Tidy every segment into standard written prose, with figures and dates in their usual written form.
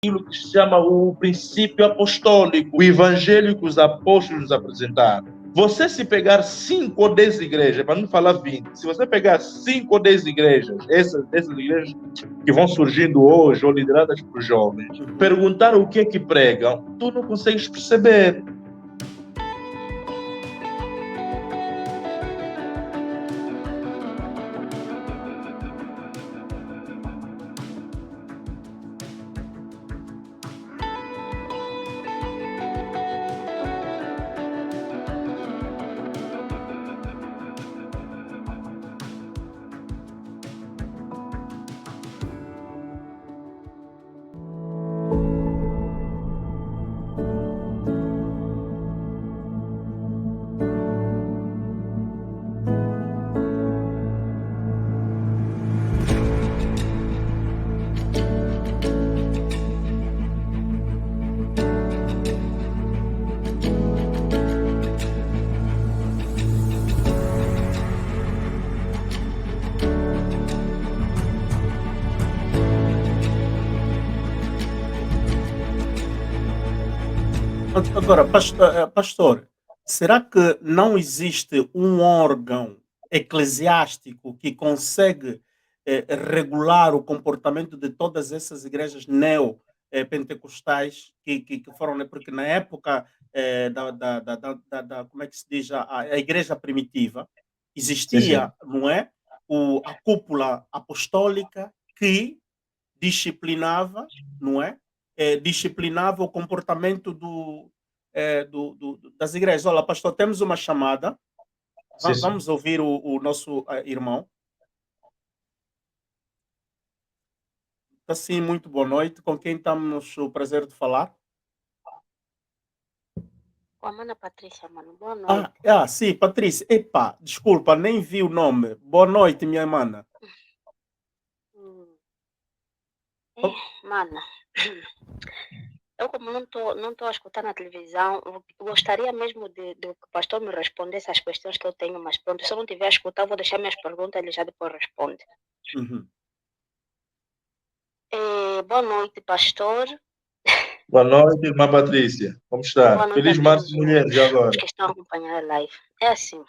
aquilo que se chama o princípio apostólico, o evangelho que os apóstolos apresentaram. Você se pegar 5 ou 10 igrejas, para não falar 20, se você pegar 5 ou 10 igrejas, essas igrejas que vão surgindo hoje, ou lideradas por jovens, perguntar o que é que pregam, tu não consegues perceber. Agora, pastor, será que não existe um órgão eclesiástico que consegue regular o comportamento de todas essas igrejas neopentecostais que foram, né? Porque na época como é que se diz, a igreja primitiva, Sim, sim. existia, não é? A cúpula apostólica que disciplinava, não é? Disciplinava o comportamento das igrejas. Olha, pastor, temos uma chamada. Sim, sim. Vamos ouvir o nosso irmão. Assim, muito boa noite. Com quem temos o prazer de falar? Com a mana Patrícia, mano. Boa noite. Sim, Patrícia. Epa, desculpa, nem vi o nome. Boa noite, minha mana. Mana, eu como não tô a escutar na televisão, eu gostaria mesmo de que o pastor me respondesse as questões que eu tenho, mas pronto, se eu não tiver a escutar, eu vou deixar minhas perguntas, ele já depois responde. Boa noite, pastor. Boa noite, irmã Patrícia. Como está? Boa noite Feliz a Março todos de Mulheres, já agora. os que estão a acompanhar a live. É assim,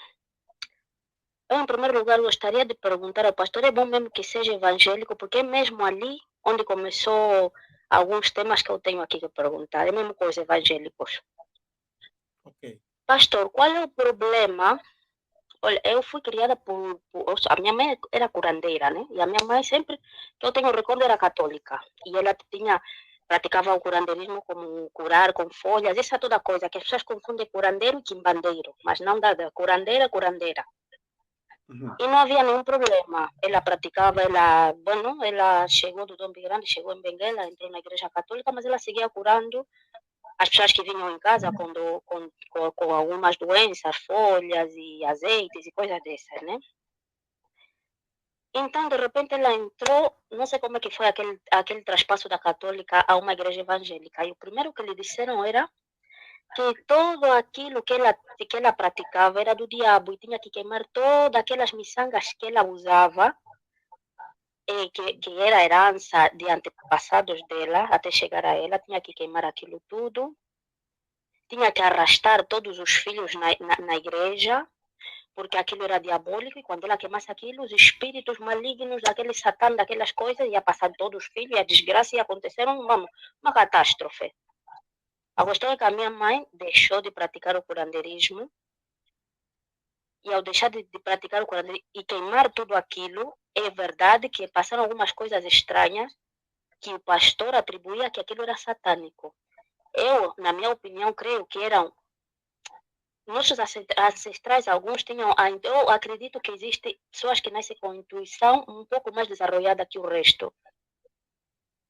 eu em primeiro lugar gostaria de perguntar ao pastor, é bom mesmo que seja evangélico, porque é mesmo ali onde começou alguns temas que eu tenho aqui que perguntar, é mesmo com os evangélicos. Pastor, qual é o problema? Olha, eu fui criada a minha mãe era curandeira, né? E a minha mãe sempre, que eu tenho recordo, era católica. E ela praticava o curandeirismo como curar com folhas, essa toda coisa, que as pessoas confundem curandeiro e quimbandeiro, mas não dá, curandeira, curandeira. E não havia nenhum problema. Ela praticava, ela chegou do Dom Grande, chegou em Benguela, entrou na igreja católica, mas ela seguia curando as pessoas que vinham em casa com algumas doenças, folhas e azeites e coisas dessas, né? Então, de repente, ela entrou, não sei como é que foi aquele traspasso da católica a uma igreja evangélica. E o primeiro que lhe disseram era que tudo aquilo que ela praticava era do diabo e tinha que queimar todas aquelas miçangas que ela usava, que era herança de antepassados dela, até chegar a ela, tinha que queimar aquilo tudo. Tinha que arrastar todos os filhos na igreja, porque aquilo era diabólico, e quando ela queimasse aquilo, os espíritos malignos daquele satã, daquelas coisas, ia passar todos os filhos, e a desgraça ia acontecer uma catástrofe. A questão é que a minha mãe deixou de praticar o curandeirismo, e ao deixar de praticar o curandeirismo e queimar tudo aquilo, é verdade que passaram algumas coisas estranhas que o pastor atribuía que aquilo era satânico. Eu, na minha opinião, creio que eram nossos ancestrais, alguns tinham, eu acredito que existem pessoas que nascem com intuição um pouco mais desenvolvida que o resto.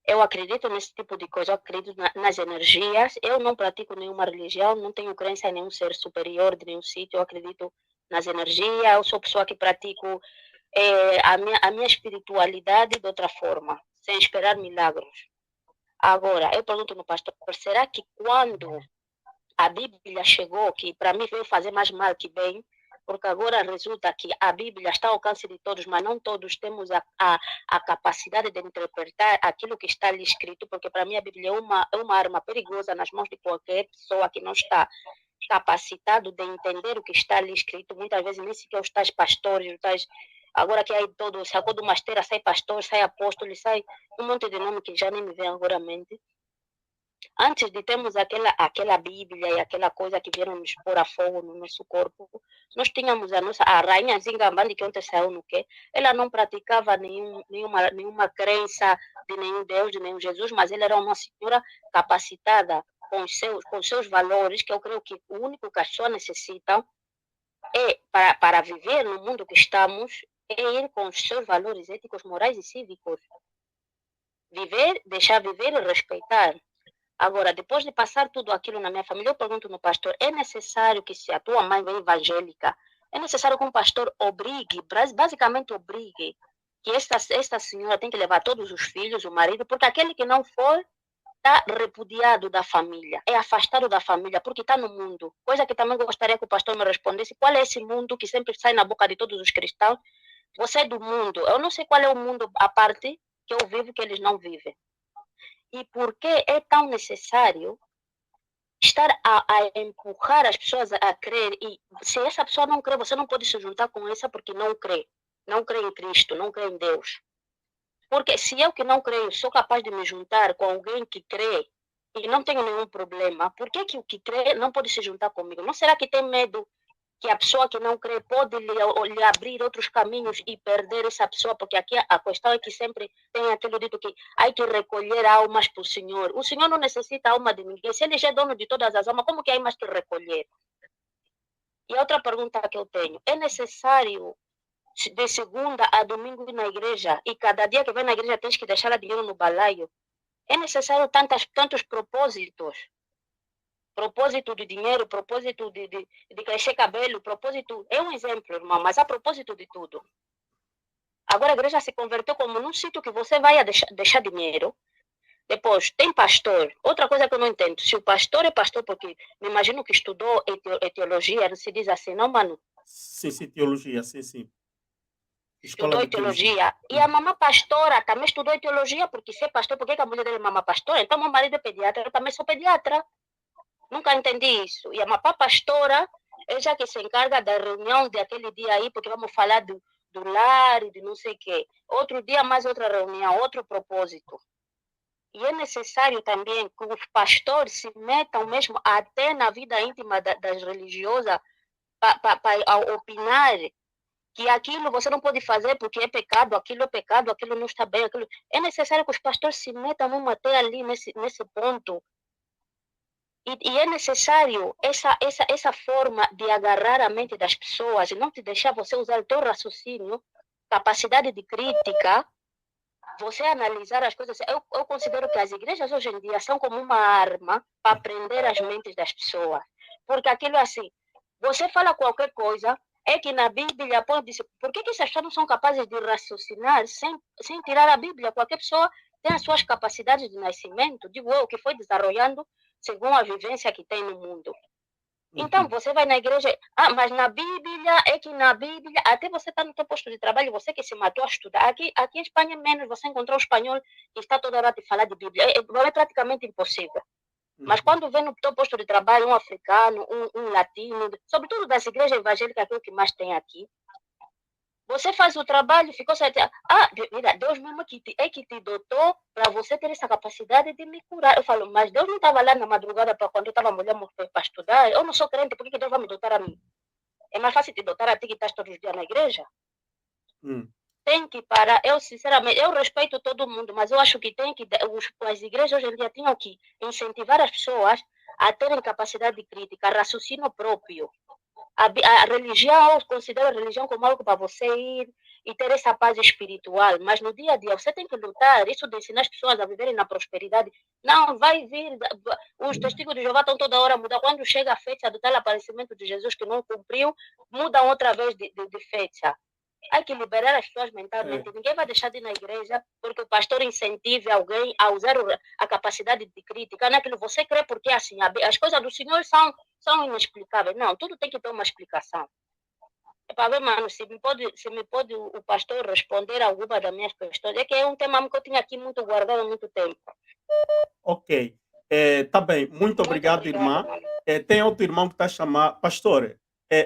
Eu acredito nesse tipo de coisa, eu acredito nas energias. Eu não pratico nenhuma religião, não tenho crença em nenhum ser superior de nenhum sítio, eu acredito nas energias. Eu sou pessoa que pratico a minha espiritualidade de outra forma, sem esperar milagres. Agora, eu pergunto no pastor, será que quando a Bíblia chegou, que para mim veio fazer mais mal que bem, porque agora resulta que a Bíblia está ao alcance de todos, mas não todos temos a capacidade de interpretar aquilo que está ali escrito, porque para mim a Bíblia é uma arma perigosa nas mãos de qualquer pessoa que não está capacitado de entender o que está ali escrito. Muitas vezes nem sequer os tais pastores, os tais... Agora que aí todo, sacou de uma esteira, sai pastor, sai apóstolo, sai um monte de nome que já nem me vem agora à mente. Antes de termos aquela Bíblia e aquela coisa que vieram nos pôr a fogo no nosso corpo, nós tínhamos a rainha Zingambandi, que ontem saiu no quê? Ela não praticava nenhuma crença de nenhum Deus, de nenhum Jesus, mas ela era uma senhora capacitada com os seus valores, que eu creio que o único que as pessoas necessitam é, para viver no mundo que estamos, é ir com os seus valores éticos, morais e cívicos. Viver, deixar viver e respeitar. Agora, depois de passar tudo aquilo na minha família, eu pergunto no pastor, é necessário que, se a tua mãe é evangélica, é necessário que um pastor obrigue, basicamente obrigue, que esta senhora tem que levar todos os filhos, o marido, porque aquele que não for, está repudiado da família, é afastado da família, porque está no mundo. Coisa que também gostaria que o pastor me respondesse, qual é esse mundo que sempre sai na boca de todos os cristãos? Você é do mundo. Eu não sei qual é o mundo à parte que eu vivo que eles não vivem. E por que é tão necessário estar a empurrar as pessoas a crer? E se essa pessoa não crê, você não pode se juntar com essa porque não crê. Não crê em Cristo, não crê em Deus. Porque se eu que não creio sou capaz de me juntar com alguém que crê e não tenho nenhum problema, por que o que crê não pode se juntar comigo? Não será que tem medo que a pessoa que não crê pode lhe abrir outros caminhos e perder essa pessoa? Porque aqui a questão é que sempre tem aquele dito que há que recolher almas para o Senhor. O Senhor não necessita alma de ninguém. Se Ele já é dono de todas as almas, como que há mais que recolher? E outra pergunta que eu tenho, é necessário de segunda a domingo ir na igreja e cada dia que vem na igreja tens que deixar dinheiro no balaio? É necessário tantos propósitos? Propósito de dinheiro, propósito de crescer cabelo, propósito... É um exemplo, irmão, mas há propósito de tudo. Agora a igreja se converteu como num sítio que você vai deixar dinheiro. Depois, tem pastor. Outra coisa que eu não entendo, se o pastor é pastor, porque me imagino que estudou teologia, se diz assim, não, mano? Sim, teologia, sim. Escola Estudou de teologia. teologia. E a mamã pastora também estudou teologia, porque se é pastor, por que a mulher dele é mamã pastora? Então, meu marido é pediatra, eu também sou pediatra. Nunca entendi isso. E a mamã pastora é já que se encarga da reunião daquele dia aí, porque vamos falar do lar e de não sei o quê. Outro dia, mais outra reunião, outro propósito. E é necessário também que os pastores se metam mesmo até na vida íntima das religiosas para opinar que aquilo você não pode fazer porque é pecado, aquilo não está bem. Aquilo... É necessário que os pastores se metam mesmo até ali nesse ponto. E é necessário essa forma de agarrar a mente das pessoas e não te deixar você usar o teu raciocínio, capacidade de crítica, você analisar as coisas. Eu considero que as igrejas hoje em dia são como uma arma para prender as mentes das pessoas. Porque aquilo é assim, você fala qualquer coisa, é que na Bíblia pode dizer, por que essas pessoas não são capazes de raciocinar sem tirar a Bíblia? Qualquer pessoa tem as suas capacidades de nascimento, digo eu, que foi desarrollando segundo a vivência que tem no mundo. Então, você vai na igreja, mas na Bíblia, é que na Bíblia, até você está no seu posto de trabalho, você que se matou a estudar. Aqui em Espanha, menos, você encontrou um espanhol que está toda hora a falar de Bíblia. É praticamente impossível. Mas quando vem no teu posto de trabalho um africano, um latino, sobretudo das igrejas evangélicas, que é o que mais tem aqui, você faz o trabalho, ficou certo. Mira, Deus mesmo que te dotou para você ter essa capacidade de me curar. Eu falo, mas Deus não estava lá na madrugada para quando eu estava mulher para estudar. Eu não sou crente, por que Deus vai me dotar a mim? É mais fácil te dotar a ti que estás todos os dias na igreja? Tem que parar. Eu, sinceramente, eu respeito todo mundo, mas eu acho que as igrejas hoje em dia tinham que incentivar as pessoas a terem capacidade de crítica, raciocínio próprio. A religião, eu considero a religião como algo para você ir e ter essa paz espiritual, mas no dia a dia você tem que lutar, isso de ensinar as pessoas a viverem na prosperidade. Não, vai vir, os testigos de Jeová estão toda hora a mudar, quando chega a fecha do tal aparecimento de Jesus que não cumpriu, mudam outra vez de fecha. Há que liberar as pessoas mentalmente. Ninguém vai deixar de ir na igreja porque o pastor incentive alguém a usar a capacidade de crítica. Naquilo você crê porque assim, as coisas do Senhor são inexplicáveis. Não, tudo tem que ter uma explicação. Epá, bem, mano, se me pode o pastor responder alguma das minhas questões, é que é um tema que eu tinha aqui muito guardado há muito tempo. Ok. Tá bem. Muito Muito obrigado, obrigada, irmã. mano. Tem outro irmão que está a chamar. Pastor,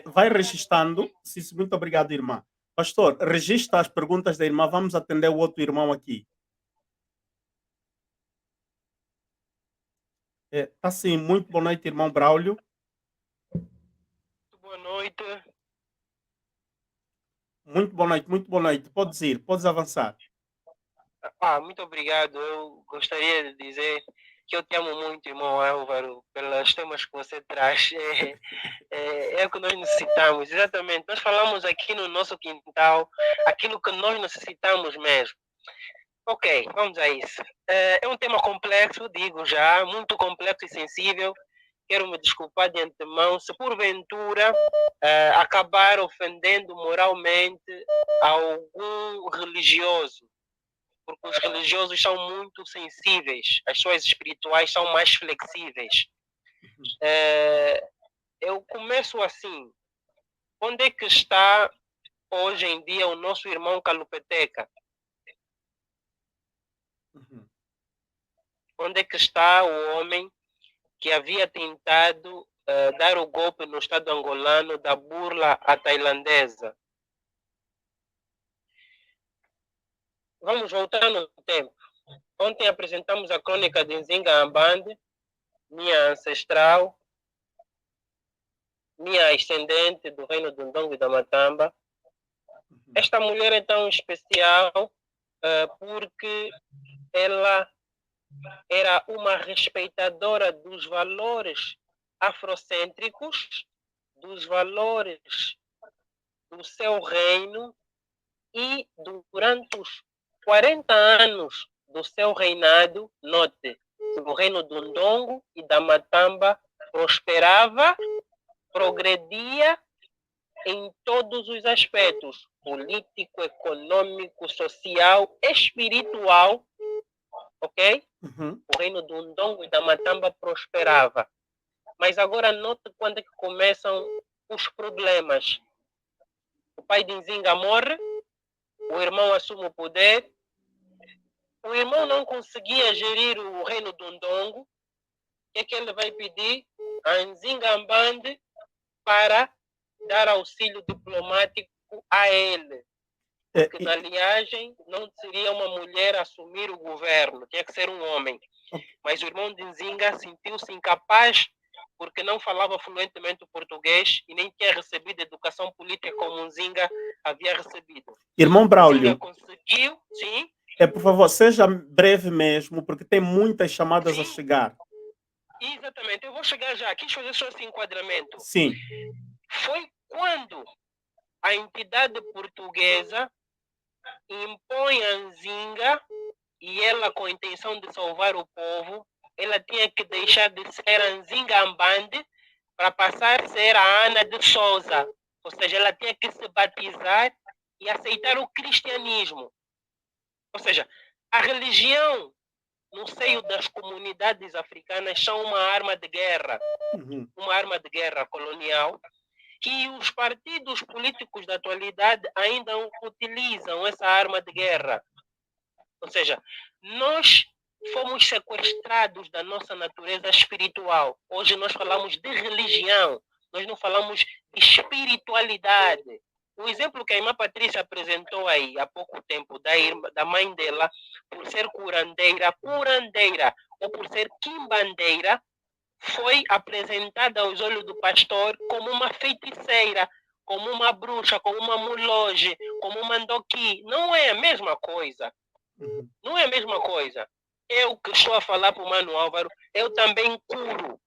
vai registrando. Sim, sim, muito obrigado, irmã. Pastor, registra as perguntas da irmã. Vamos atender o outro irmão aqui. Tá sim. Muito boa noite, irmão Braulio. Boa noite. Muito boa noite, muito boa noite. Podes ir, podes avançar. Muito obrigado. Eu gostaria de dizer que eu te amo muito, irmão Álvaro, pelos temas que você traz. É o que nós necessitamos, exatamente. Nós falamos aqui no nosso quintal aquilo que nós necessitamos mesmo. Ok, vamos a isso. É um tema complexo, digo já, muito complexo e sensível. Quero me desculpar de antemão se porventura acabar ofendendo moralmente algum religioso, porque os religiosos são muito sensíveis, as suas espirituais são mais flexíveis. Eu começo assim. Onde é que está hoje em dia o nosso irmão Calupeteca? Onde é que está o homem que havia tentado dar o golpe no Estado angolano da burla à tailandesa? Vamos voltar no tempo. Ontem apresentamos a crônica de Nzinga Ambande, minha ancestral, minha ascendente do reino do Ndongo e da Matamba. Esta mulher é tão especial porque ela era uma respeitadora dos valores afrocêntricos, dos valores do seu reino, e durante os 40 anos do seu reinado, note, o reino do Ndongo e da Matamba prosperava, progredia em todos os aspectos, político, econômico, social, espiritual, ok? O reino do Ndongo e da Matamba prosperava. Mas agora note quando é que começam os problemas. O pai de Nzinga morre, o irmão assume o poder, o irmão não conseguia gerir o reino do Ndongo. O que é que ele vai pedir? A Nzinga Ambande para dar auxílio diplomático a ele. Porque na linhagem não seria uma mulher assumir o governo, tinha que ser um homem. Mas o irmão de Nzinga sentiu-se incapaz porque não falava fluentemente o português e nem tinha recebido educação política como Nzinga havia recebido. Irmão Braulio, Nzinga conseguiu, sim. Por favor, seja breve mesmo, porque tem muitas chamadas a chegar. Exatamente, eu vou chegar já. Quis fazer só esse enquadramento. Sim. Foi quando a entidade portuguesa impõe a Nzinga, e ela, com a intenção de salvar o povo, ela tinha que deixar de ser a Nzinga Ambande para passar a ser a Ana de Souza. Ou seja, ela tinha que se batizar e aceitar o cristianismo. Ou seja, a religião no seio das comunidades africanas são uma arma de guerra, uma arma de guerra colonial, que os partidos políticos da atualidade ainda utilizam essa arma de guerra. Ou seja, nós fomos sequestrados da nossa natureza espiritual. Hoje nós falamos de religião, nós não falamos de espiritualidade. O exemplo que a irmã Patrícia apresentou aí há pouco tempo, da mãe dela, por ser curandeira, ou por ser quimbandeira, foi apresentada aos olhos do pastor como uma feiticeira, como uma bruxa, como uma muloge, como uma ndoqui. Não é a mesma coisa. Não é a mesma coisa. Eu que estou a falar para o Mano Álvaro, eu também curo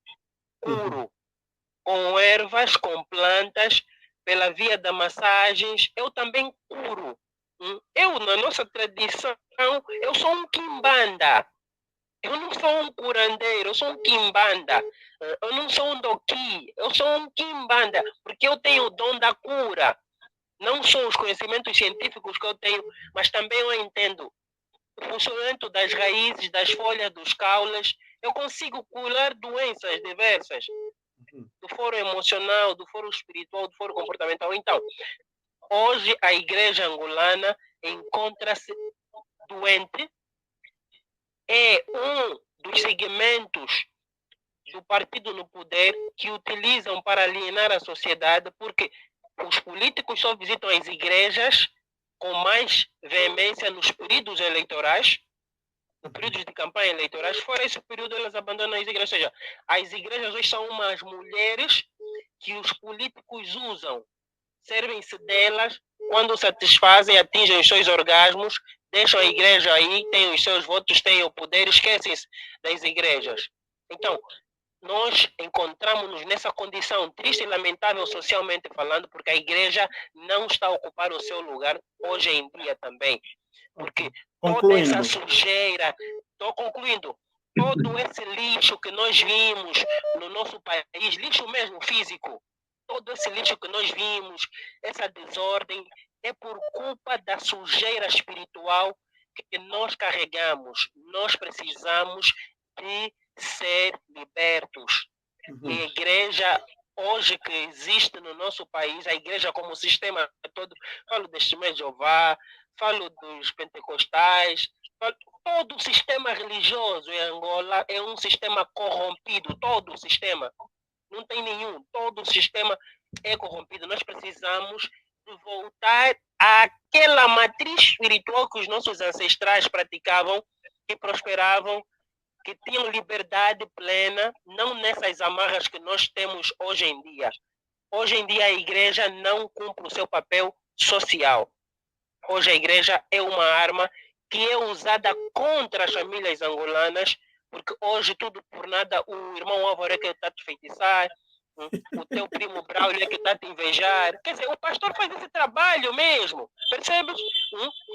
com ervas, com plantas, pela via da massagens, eu também curo. Eu, na nossa tradição, eu sou um quimbanda. Eu não sou um curandeiro, eu sou um quimbanda. Eu não sou um doqui, eu sou um quimbanda, porque eu tenho o dom da cura. Não são os conhecimentos científicos que eu tenho, mas também eu entendo o funcionamento das raízes, das folhas, dos caules. Eu consigo curar doenças diversas, do foro emocional, do foro espiritual, do foro comportamental. Então, hoje a igreja angolana encontra-se doente, é um dos segmentos do partido no poder que utilizam para alienar a sociedade, porque os políticos só visitam as igrejas com mais veemência nos períodos eleitorais, no período de campanha eleitorais. Fora esse período, elas abandonam as igrejas. Ou seja, as igrejas hoje são umas mulheres que os políticos usam, servem-se delas quando satisfazem, atingem os seus orgasmos, deixam a igreja aí, têm os seus votos, têm o poder, esquecem-se das igrejas. Então, nós encontramos-nos nessa condição triste e lamentável socialmente falando, porque a igreja não está a ocupar o seu lugar hoje em dia também. Porque toda essa sujeira, estou concluindo, todo esse lixo que nós vimos no nosso país, lixo mesmo físico, todo esse lixo que nós vimos, essa desordem, é por culpa da sujeira espiritual que nós carregamos. Nós precisamos de ser libertos. E a igreja, hoje que existe no nosso país, a igreja como sistema todo, falo dos Testemunhas de Jeová, falo dos pentecostais, todo o sistema religioso em Angola é um sistema corrompido, todo o sistema. Não tem nenhum, todo o sistema é corrompido. Nós precisamos de voltar àquela matriz espiritual que os nossos ancestrais praticavam, que prosperavam, que tinham liberdade plena, não nessas amarras que nós temos hoje em dia. Hoje em dia a igreja não cumpre o seu papel social. Hoje a igreja é uma arma que é usada contra as famílias angolanas, porque hoje tudo por nada o irmão Álvaro é que está a te feitiçar, o teu primo Braulio é que está a te invejar. Quer dizer, o pastor faz esse trabalho mesmo. Percebes?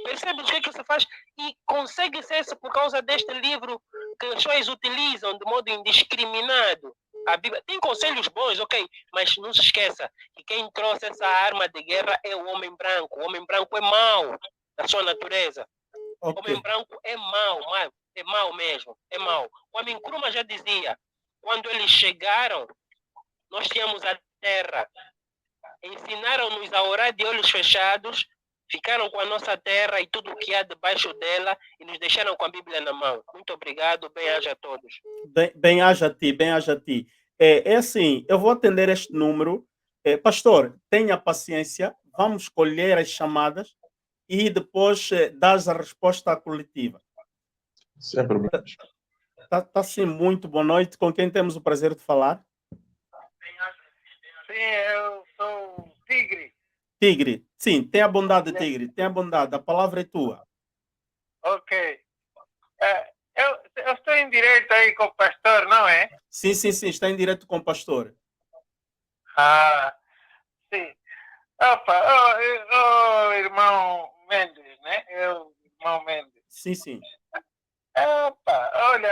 Percebes o que se faz? E consegue ser por causa deste livro que as pessoas utilizam de modo indiscriminado. A Bíblia tem conselhos bons, ok, mas não se esqueça que quem trouxe essa arma de guerra é o homem branco. O homem branco é mau da sua natureza. O homem branco é mau mesmo, é mau. O homem Nkrumah já dizia, quando eles chegaram, nós tínhamos a terra, ensinaram-nos a orar de olhos fechados, ficaram com a nossa terra e tudo o que há debaixo dela e nos deixaram com a Bíblia na mão. Muito obrigado, bem-aja a todos. Bem-aja a ti, bem-aja a ti. É assim, eu vou atender este número. Pastor, tenha paciência, vamos colher as chamadas e depois dar a resposta coletiva. Sem problemas. Tá sim, muito boa noite. Com quem temos o prazer de falar? Sim, eu sou o Tigre. Tigre, sim, tenha bondade, Tigre, tenha bondade, a palavra é tua. Ok. Eu estou em direito aí com o pastor, não é? Sim, está em direto com o pastor. Ah, sim. Opa, irmão Mendes, né? Irmão Mendes. Sim. Opa, olha,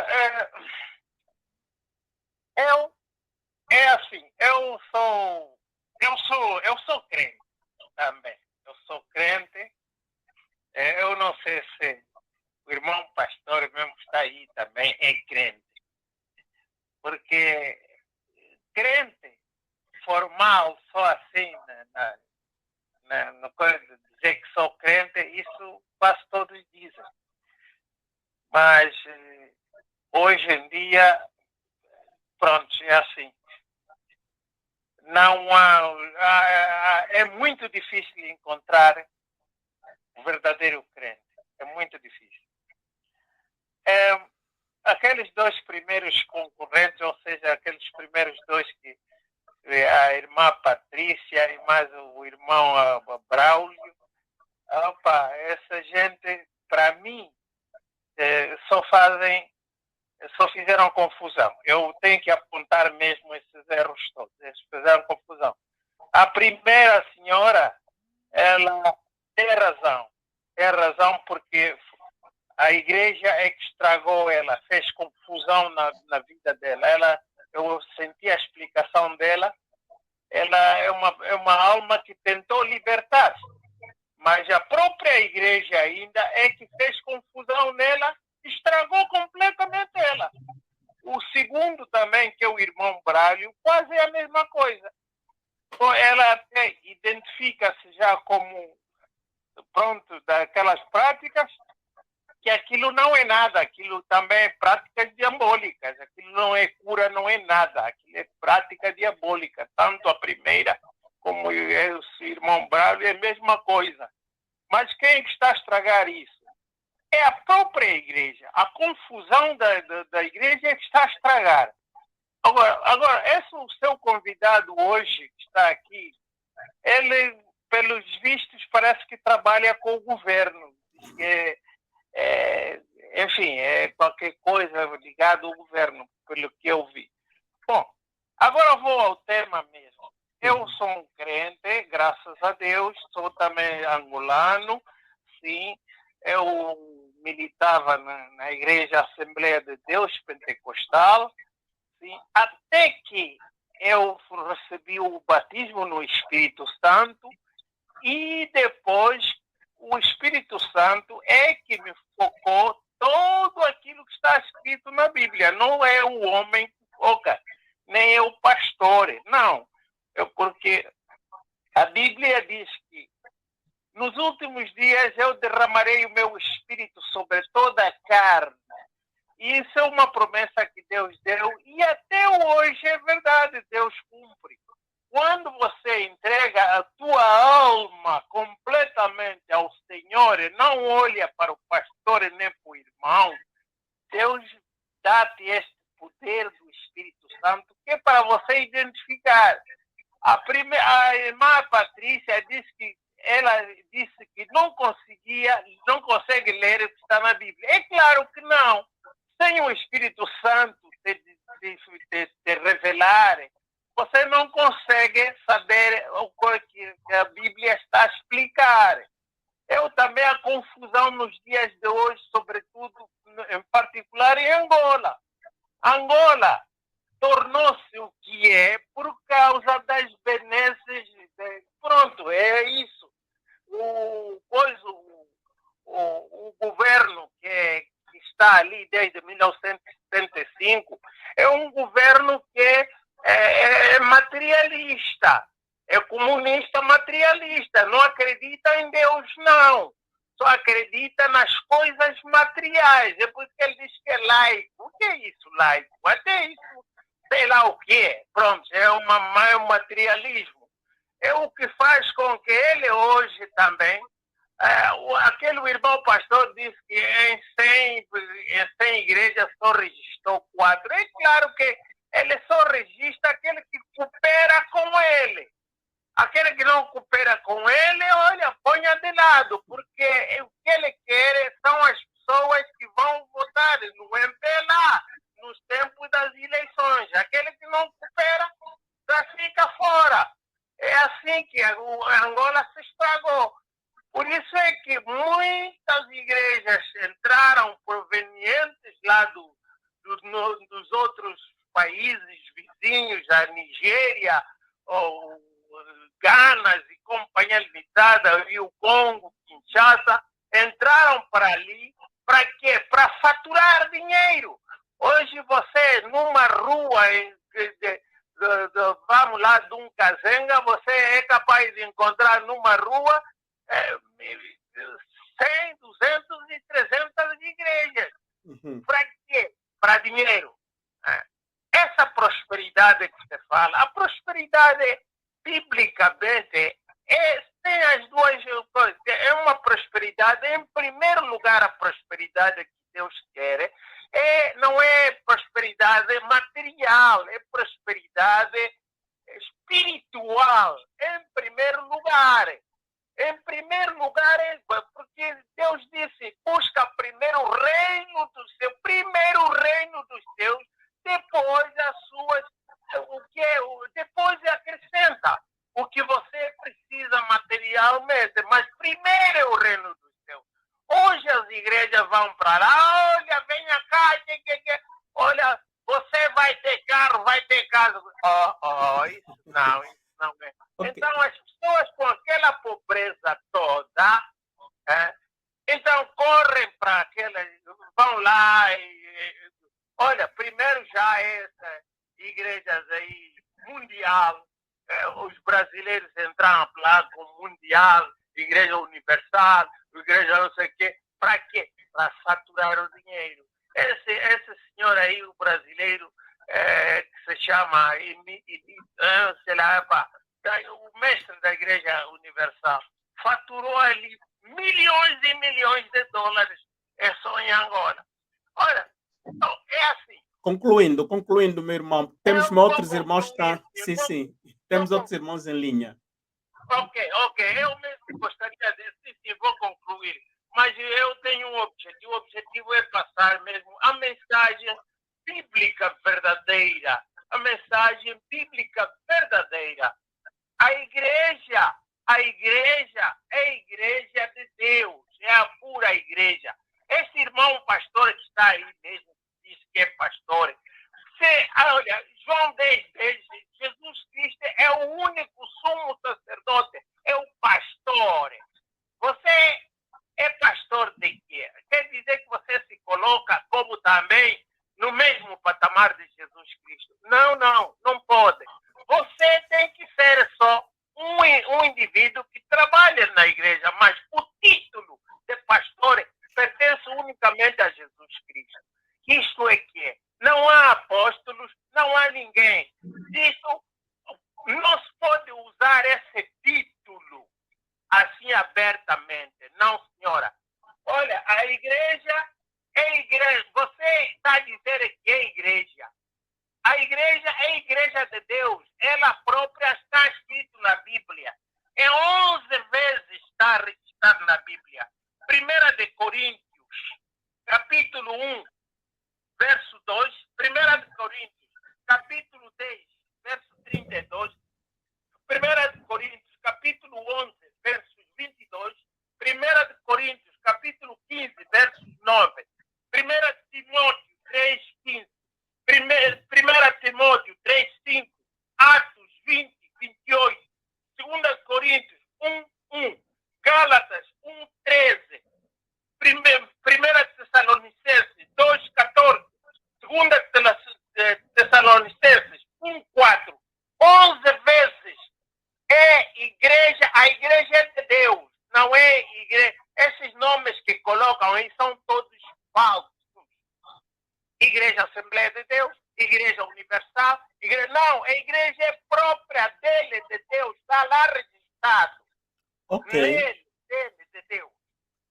é assim, eu sou crente também. Eu sou crente. Eu não sei se o irmão pastor mesmo que está aí também é crente. Porque crente formal, só assim, no coisa de dizer que sou crente, isso quase todos dizem. Mas hoje em dia, pronto, é assim. Não é muito difícil encontrar o verdadeiro crente. É muito difícil. Aqueles dois primeiros concorrentes, ou seja, aqueles primeiros dois que a irmã Patrícia e mais o irmão Braulio, essa gente, para mim, só fizeram confusão. Eu tenho que apontar mesmo esses erros todos. Eles fizeram confusão. A primeira senhora, ela tem razão. Tem razão porque a igreja é que estragou ela, fez confusão na vida dela. Eu senti a explicação dela. Ela é uma alma que tentou libertar-se. Mas a própria igreja ainda é que fez confusão nela, estragou completamente ela. O segundo também, que é o irmão Braulio, quase é a mesma coisa. ela até identifica-se já como, pronto, daquelas práticas, que aquilo não é nada, aquilo também é práticas diabólicas, aquilo não é cura, não é nada, aquilo é prática diabólica, tanto a primeira como o irmão Bravo, é a mesma coisa. Mas quem é que está a estragar isso? É a própria igreja. A confusão da igreja é que está a estragar. Agora, esse o seu convidado hoje, que está aqui, ele, pelos vistos, parece que trabalha com o governo. Enfim, é qualquer coisa ligada ao governo, pelo que eu vi. Bom, agora vou ao tema mesmo. Eu sou um crente, graças a Deus, sou também angolano, sim. Eu militava na Igreja Assembleia de Deus Pentecostal, sim, até que eu recebi o batismo no Espírito Santo e depois o Espírito Santo é que me focou tudo aquilo que está escrito na Bíblia. Não é o homem que foca, nem é o pastor, não. Porque a Bíblia diz que nos últimos dias eu derramarei o meu Espírito sobre toda a carne. E isso é uma promessa que Deus deu e até hoje é verdade, Deus cumpre. Quando você entrega a tua alma completamente ao Senhor e não olha para o pastor e nem para o irmão, Deus dá-te este poder do Espírito Santo que é para você identificar. A irmã Patrícia disse que não consegue ler o que está na Bíblia. É claro que não. Sem o Espírito Santo te revelar, você não consegue saber o que a Bíblia está a explicar. Também a confusão nos dias de hoje, sobretudo, em particular em Angola. Angola tornou-se o que é por causa das benesses. Pronto, é isso. O governo que está ali desde 1975 é um governo que é materialista, é comunista materialista, não acredita em Deus, não. Só acredita nas coisas materiais. É por isso que ele diz que é laico. O que é isso, laico? Até isso, sei lá o que é. Pronto, é um materialismo. É o que faz com que ele hoje também, aquele irmão pastor disse que em 100 igrejas só registrou 4. É claro que ele só registra aquele que coopera com ele. Aquele que não coopera com ele, olha, ponha de lado, porque o que ele quer são as pessoas que vão votar no MPLA, nos tempos das eleições. Aquele que não coopera já fica fora. É assim que a Angola se estragou. Por isso é que muitas igrejas entraram provenientes lá dos outros países vizinhos, a Nigéria, ou Gana e Companhia Limitada, e o Congo, Kinshasa, entraram para ali, para quê? Para faturar dinheiro. Hoje você, numa rua, vamos lá, de um Kazenga, você é capaz de encontrar numa rua 100, 200 e 300 igrejas. Para quê? Para dinheiro. Essa prosperidade que você fala, a prosperidade biblicamente tem as duas coisas. É uma prosperidade, em primeiro lugar, a prosperidade que Deus quer não é prosperidade material, é prosperidade espiritual, em primeiro lugar. Em primeiro lugar, porque Deus disse, busca primeiro o reino do seu, primeiro o reino dos seus, depois as suas, depois acrescenta o que você precisa materialmente, mas primeiro é o reino dos seus. Hoje as igrejas vão para lá, olha, venha cá, olha, você vai ter carro, vai ter casa. Isso não é. Okay. Então as pessoas com aquela pobreza toda, então correm para aquelas, vão lá olha, primeiro já essas igrejas aí mundial, os brasileiros entraram lá com o Mundial, Igreja Universal, Igreja não sei o quê. Para quê? Para saturar o dinheiro. Esse senhor aí, o brasileiro, que se chama, sei lá, o mestre da Igreja Universal, faturou ali milhões e milhões de dólares só em Angola. Olha, então, é assim. Concluindo, meu irmão, temos outros irmãos, tá? Sim, sim. Temos outros concluir. irmãos em linha. Ok. Eu mesmo gostaria de, sim, vou concluir. Mas eu tenho um objetivo. O objetivo é passar mesmo a mensagem bíblica verdadeira. A mensagem bíblica verdadeira. A igreja é a igreja de Deus. É a pura igreja. Esse irmão pastor que está aí mesmo, diz que é pastor. Olha, João 10, Jesus Cristo é o único sumo sacerdote, é o pastor. Você é pastor de quê? Quer dizer que você se coloca como também no mesmo patamar de Jesus Cristo. Não pode. Você tem que ser só um indivíduo que trabalha na igreja, mas o título de pastor pertence unicamente a Jesus Cristo. Isto é que não há apóstolos, não há ninguém. Isso não se pode usar esse título assim abertamente. Não, senhora. Olha, a igreja é igreja. Você está a dizer que é igreja. A igreja é a igreja de Deus. Ela própria está escrito na Bíblia. É 11 vezes está registrado na Bíblia. 1 de Coríntios, capítulo 1, verso 2. 1 de Coríntios, capítulo 10, verso 32. 1 de Coríntios, capítulo 11, versos 22. 1 de Coríntios, capítulo 15, versos 9. 1 de Timóteo 3:15. 1 Timóteo 3:5. Atos 20:28. 2 Coríntios 1:1. Gálatas 1:13. 1 Tessalonicenses 2:14. 2 Tessalonicenses 1:4. 11 vezes é igreja, a igreja é de Deus, não é igreja. Esses nomes que colocam aí são todos falsos. Igreja Assembleia de Deus, Igreja Universal, não, a igreja é própria dele, de Deus, está lá registrado. Nele, dele, de Deus.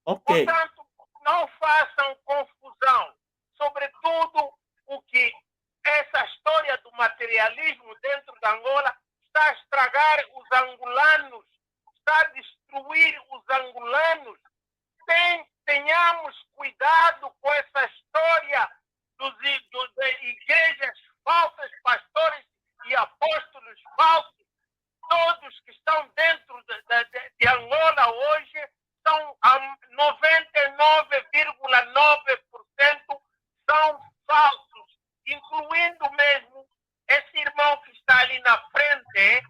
Portanto, não façam confusão. Sobretudo, o que essa história do materialismo dentro da Angola está a estragar os angolanos, está a destruir os angolanos. Tenhamos cuidado com essa história de igrejas falsas, pastores e apóstolos falsos. Todos que estão dentro de Angola hoje são 99,9% são falsos, incluindo mesmo esse irmão que está ali na frente,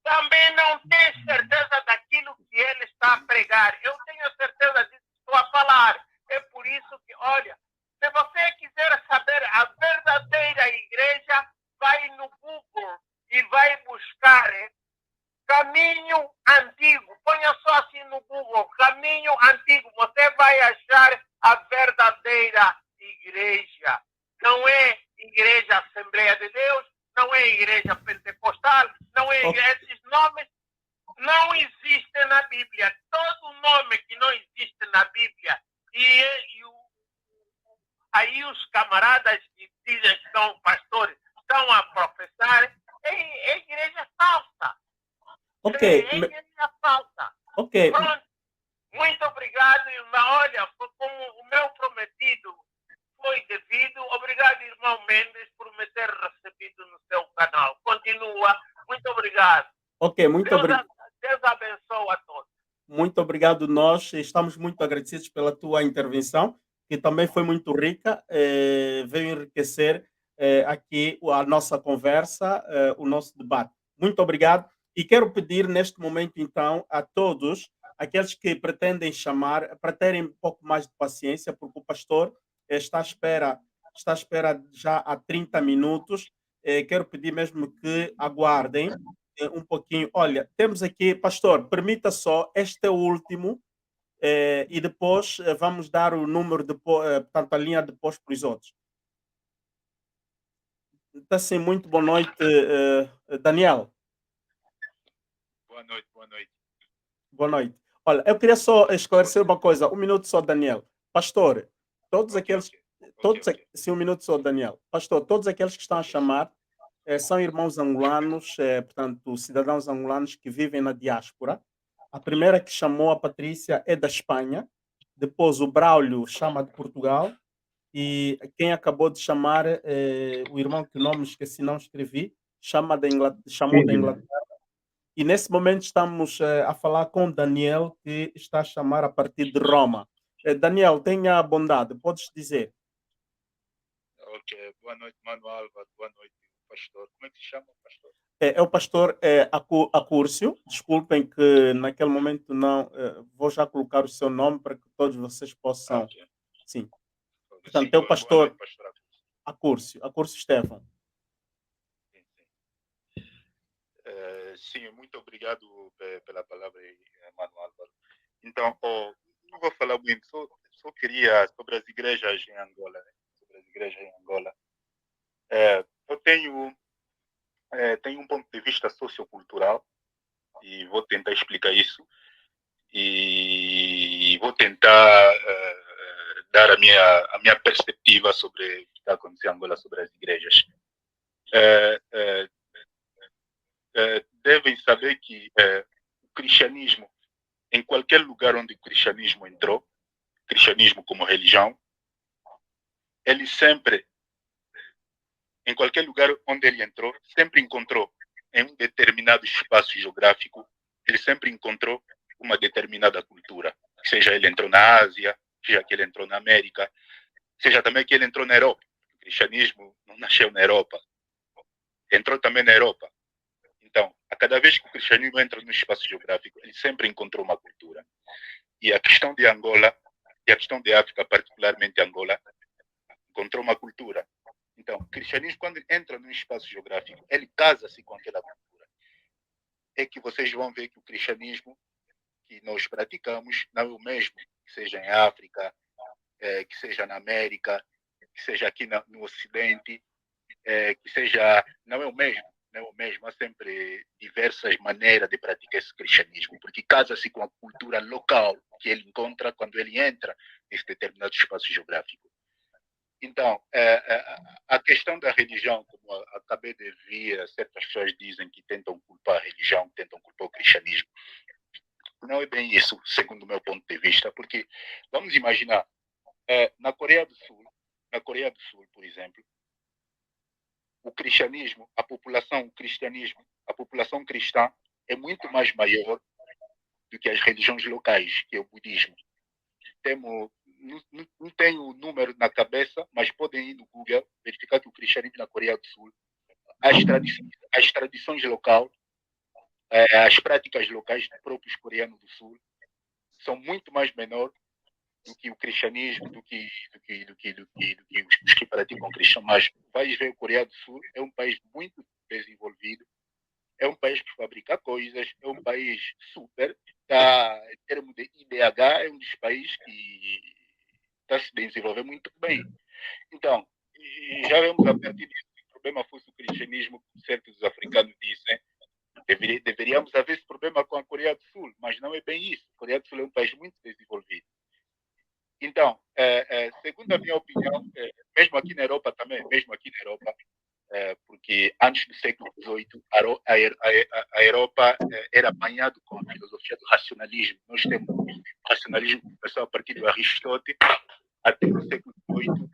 também não tem certeza daquilo que ele está a pregar. Eu tenho certeza disso que estou a falar. É por isso que, olha, se você quiser saber a verdadeira igreja, vai no Google e vai buscar caminho antigo. Ponha só assim no Google, caminho antigo. Você vai achar a verdadeira igreja. Não é igreja Assembleia de Deus, não é igreja pentecostal, não é igreja. Esses nomes não existem na Bíblia. Todo nome que não existe na Bíblia aí os camaradas que dizem que são pastores estão a professar, é igreja falsa. É igreja falsa. Pronto. Muito obrigado, irmão. Olha, como o meu prometido foi devido. Obrigado, irmão Mendes, por me ter recebido no seu canal. Continua. Muito obrigado. Muito obrigado. Deus abençoe a todos. Muito obrigado. Nós estamos muito agradecidos pela tua intervenção, que também foi muito rica, veio enriquecer aqui a nossa conversa, o nosso debate. Muito obrigado. E quero pedir neste momento, então, a todos, aqueles que pretendem chamar, para terem um pouco mais de paciência, porque o pastor está à espera já há 30 minutos. Quero pedir mesmo que aguardem, um pouquinho. Olha, temos aqui, pastor, permita só, este é o último, e depois vamos dar o número, portanto, a linha depois para os outros. Então, assim, muito boa noite, Daniel. Boa noite, boa noite. Boa noite. Olha, eu queria só esclarecer uma coisa. Um minuto só, Daniel. Pastor, todos aqueles. Sim, um minuto só, Daniel. Pastor, todos aqueles que estão a chamar são irmãos angolanos, portanto, cidadãos angolanos que vivem na diáspora. A primeira que chamou, a Patrícia, é da Espanha. Depois o Braulio chama de Portugal. E quem acabou de chamar, o irmão que o nome esqueci, não escrevi, chamou da Inglaterra. E nesse momento estamos a falar com Daniel, que está a chamar a partir de Roma. Daniel, tenha a bondade, podes dizer. Ok, boa noite, Mano Álvaro, boa noite, pastor. Como é que se chama, pastor? É o pastor Acúrcio. Desculpem que naquele momento não vou já colocar o seu nome para que todos vocês possam. Okay. Sim. Okay. Portanto, Sim, é o pastor noite, pastor Acúrcio Stefan. Sim, muito obrigado pela palavra, Mano Álvaro. Então, não vou falar muito, só queria sobre as igrejas em Angola. Né? Sobre as igrejas em Angola. Eu tenho um ponto de vista sociocultural e vou tentar explicar isso e vou tentar dar a minha perspectiva sobre o que está acontecendo em Angola sobre as igrejas. Devem saber que o cristianismo, em qualquer lugar onde o cristianismo entrou, cristianismo como religião, ele sempre, em qualquer lugar onde ele entrou, sempre encontrou em um determinado espaço geográfico, ele sempre encontrou uma determinada cultura. Seja ele entrou na Ásia, seja que ele entrou na América, seja também que ele entrou na Europa. O cristianismo não nasceu na Europa, entrou também na Europa. Então, a cada vez que o cristianismo entra no espaço geográfico, ele sempre encontrou uma cultura. E a questão de Angola, e a questão de África, particularmente Angola, encontrou uma cultura. Então, o cristianismo, quando entra num espaço geográfico, ele casa-se com aquela cultura. É que vocês vão ver que o cristianismo que nós praticamos não é o mesmo, que seja em África, que seja na América, que seja aqui no Ocidente, que seja... Não é o mesmo. Não é o mesmo. Há sempre diversas maneiras de praticar esse cristianismo, porque casa-se com a cultura local que ele encontra quando ele entra nesse determinado espaço geográfico. Então, a questão da religião, como acabei de ver, certas pessoas dizem que tentam culpar a religião, tentam culpar o cristianismo. Não é bem isso, segundo o meu ponto de vista, porque, vamos imaginar, na Coreia do Sul, por exemplo, o cristianismo, a população cristã é muito mais maior do que as religiões locais, que é o budismo. Não tenho o número na cabeça, mas podem ir no Google verificar que o cristianismo na Coreia do Sul, as tradições locais, as práticas locais dos próprios coreanos do Sul são muito mais menor do que o cristianismo, do que os que praticam cristão. Mas vais ver, a Coreia do Sul é um país muito desenvolvido, é um país que fabrica coisas, é um país super, em termos de IDH, é um dos países que está se desenvolvendo muito bem. Então, já vemos a partir disso que o problema fosse o cristianismo, como certos africanos dizem. Deveríamos haver esse problema com a Coreia do Sul, mas não é bem isso. A Coreia do Sul é um país muito desenvolvido. Então, segundo a minha opinião, mesmo aqui na Europa também, porque antes do século XVIII, a Europa era apanhada com a filosofia do racionalismo. Nós temos o racionalismo que começou a partir de Aristóteles até o século XVIII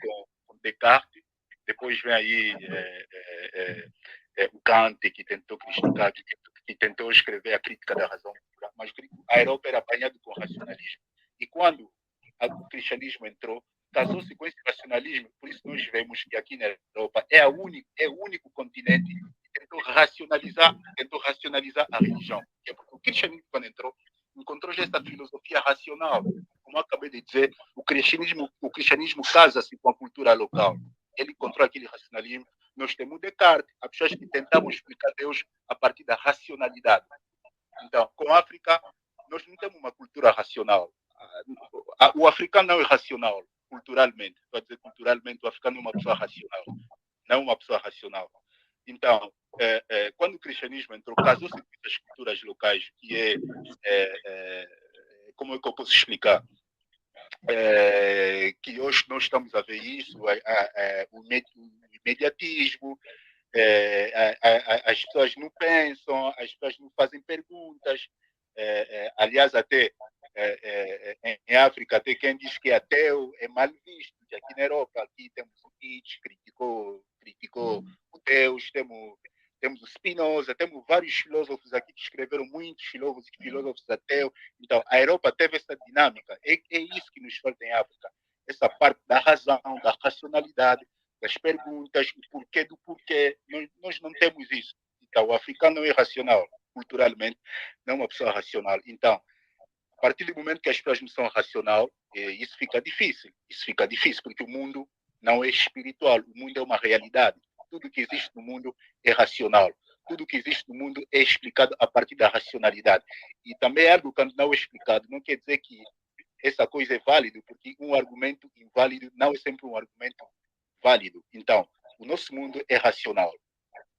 com Descartes. Depois vem aí o Kant, que tentou criticar, que tentou escrever a crítica da razão. Mas a Europa era apanhada com o racionalismo. E quando o cristianismo entrou, casou-se com esse racionalismo. Por isso nós vemos que aqui na Europa é o único continente que tentou racionalizar a religião. É porque o cristianismo, quando encontrou já essa filosofia racional. Como eu acabei de dizer, o cristianismo casa-se com a cultura local. Ele encontrou aquele racionalismo. Nós temos Descartes, há pessoas que tentamos explicar Deus a partir da racionalidade. Então, com a África, nós não temos uma cultura racional. O africano não é racional, culturalmente. Estou a dizer culturalmente, o africano é uma pessoa racional. Não é uma pessoa racional. Então, quando o cristianismo entrou, casou-se com as culturas locais, que como é que eu posso explicar? Que hoje nós estamos a ver isso, o imediatismo, as pessoas não pensam, as pessoas não fazem perguntas. Aliás, até em África, até quem diz que é ateu é mal visto. Aqui na Europa, aqui temos o Nietzsche, criticou o Deus, temos o Spinoza, temos vários filósofos aqui que escreveram, muitos filósofos ateus. Então, a Europa teve essa dinâmica. É isso que nos falta em África. Essa parte da razão, da racionalidade, das perguntas, o porquê do porquê. Nós não temos isso. Então, o africano não é racional, culturalmente, não é uma pessoa racional. Então, a partir do momento que as pessoas não são racional, isso fica difícil. Isso fica difícil, porque o mundo não é espiritual, o mundo é uma realidade. Tudo que existe no mundo é racional. Tudo que existe no mundo é explicado a partir da racionalidade. E também algo que não é explicado não quer dizer que essa coisa é válida, porque um argumento inválido não é sempre um argumento válido. Então, o nosso mundo é racional.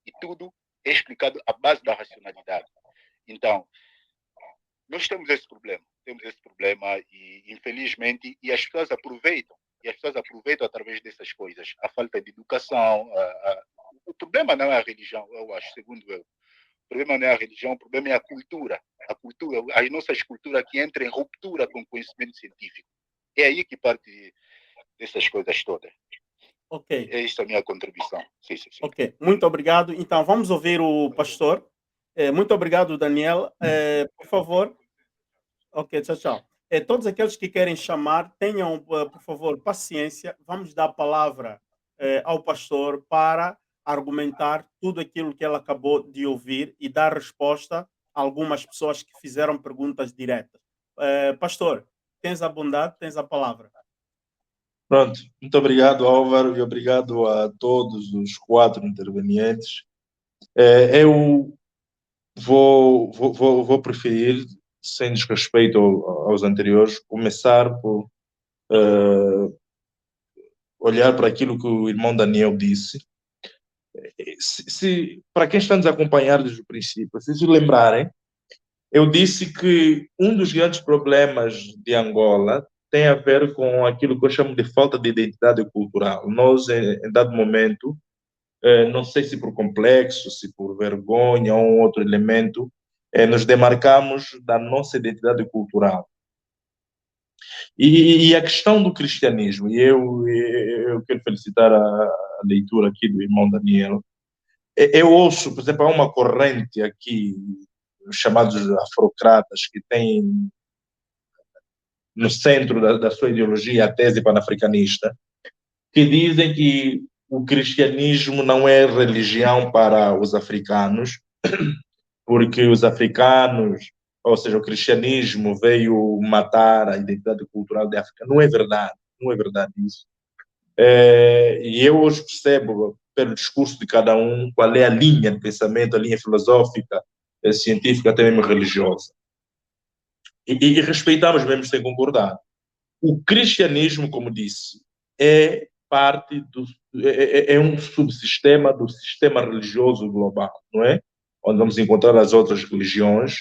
E tudo é explicado à base da racionalidade. Então, nós temos esse problema e, infelizmente, as pessoas aproveitam. E as pessoas aproveitam através dessas coisas. A falta de educação. O problema não é a religião, eu acho, segundo eu. O problema não é a religião, o problema é a cultura. As nossas culturas que entram em ruptura com o conhecimento científico. É aí que parte dessas coisas todas. Ok. É isso a minha contribuição. Sim. Ok, muito obrigado. Então, vamos ouvir o pastor. Muito obrigado, Daniel. Por favor. Ok, tchau. Todos aqueles que querem chamar, tenham, por favor, paciência. Vamos dar a palavra ao pastor para argumentar tudo aquilo que ele acabou de ouvir e dar resposta a algumas pessoas que fizeram perguntas diretas. Pastor, tens a bondade, tens a palavra. Pronto, muito obrigado, Álvaro, e obrigado a todos os 4 intervenientes. Eu vou preferir, sem desrespeito aos anteriores, começar por olhar para aquilo que o irmão Daniel disse. Para quem está nos acompanhando desde o princípio, se lembrarem, eu disse que um dos grandes problemas de Angola tem a ver com aquilo que eu chamo de falta de identidade cultural. Nós, em dado momento, não sei se por complexo, se por vergonha ou um outro elemento, nos demarcamos da nossa identidade cultural. E a questão do cristianismo, e eu quero felicitar a leitura aqui do irmão Daniel. Eu ouço, por exemplo, há uma corrente aqui, os chamados afrocratas, que tem no centro da sua ideologia a tese panafricanista, que dizem que o cristianismo não é religião para os africanos, porque os africanos, ou seja, o cristianismo veio matar a identidade cultural da África. Não é verdade isso. E eu hoje percebo, pelo discurso de cada um, qual é a linha de pensamento, a linha filosófica, científica, até mesmo religiosa. E respeitamos mesmo sem concordar. O cristianismo, como disse, é parte é um subsistema do sistema religioso global, não é? Onde vamos encontrar as outras religiões.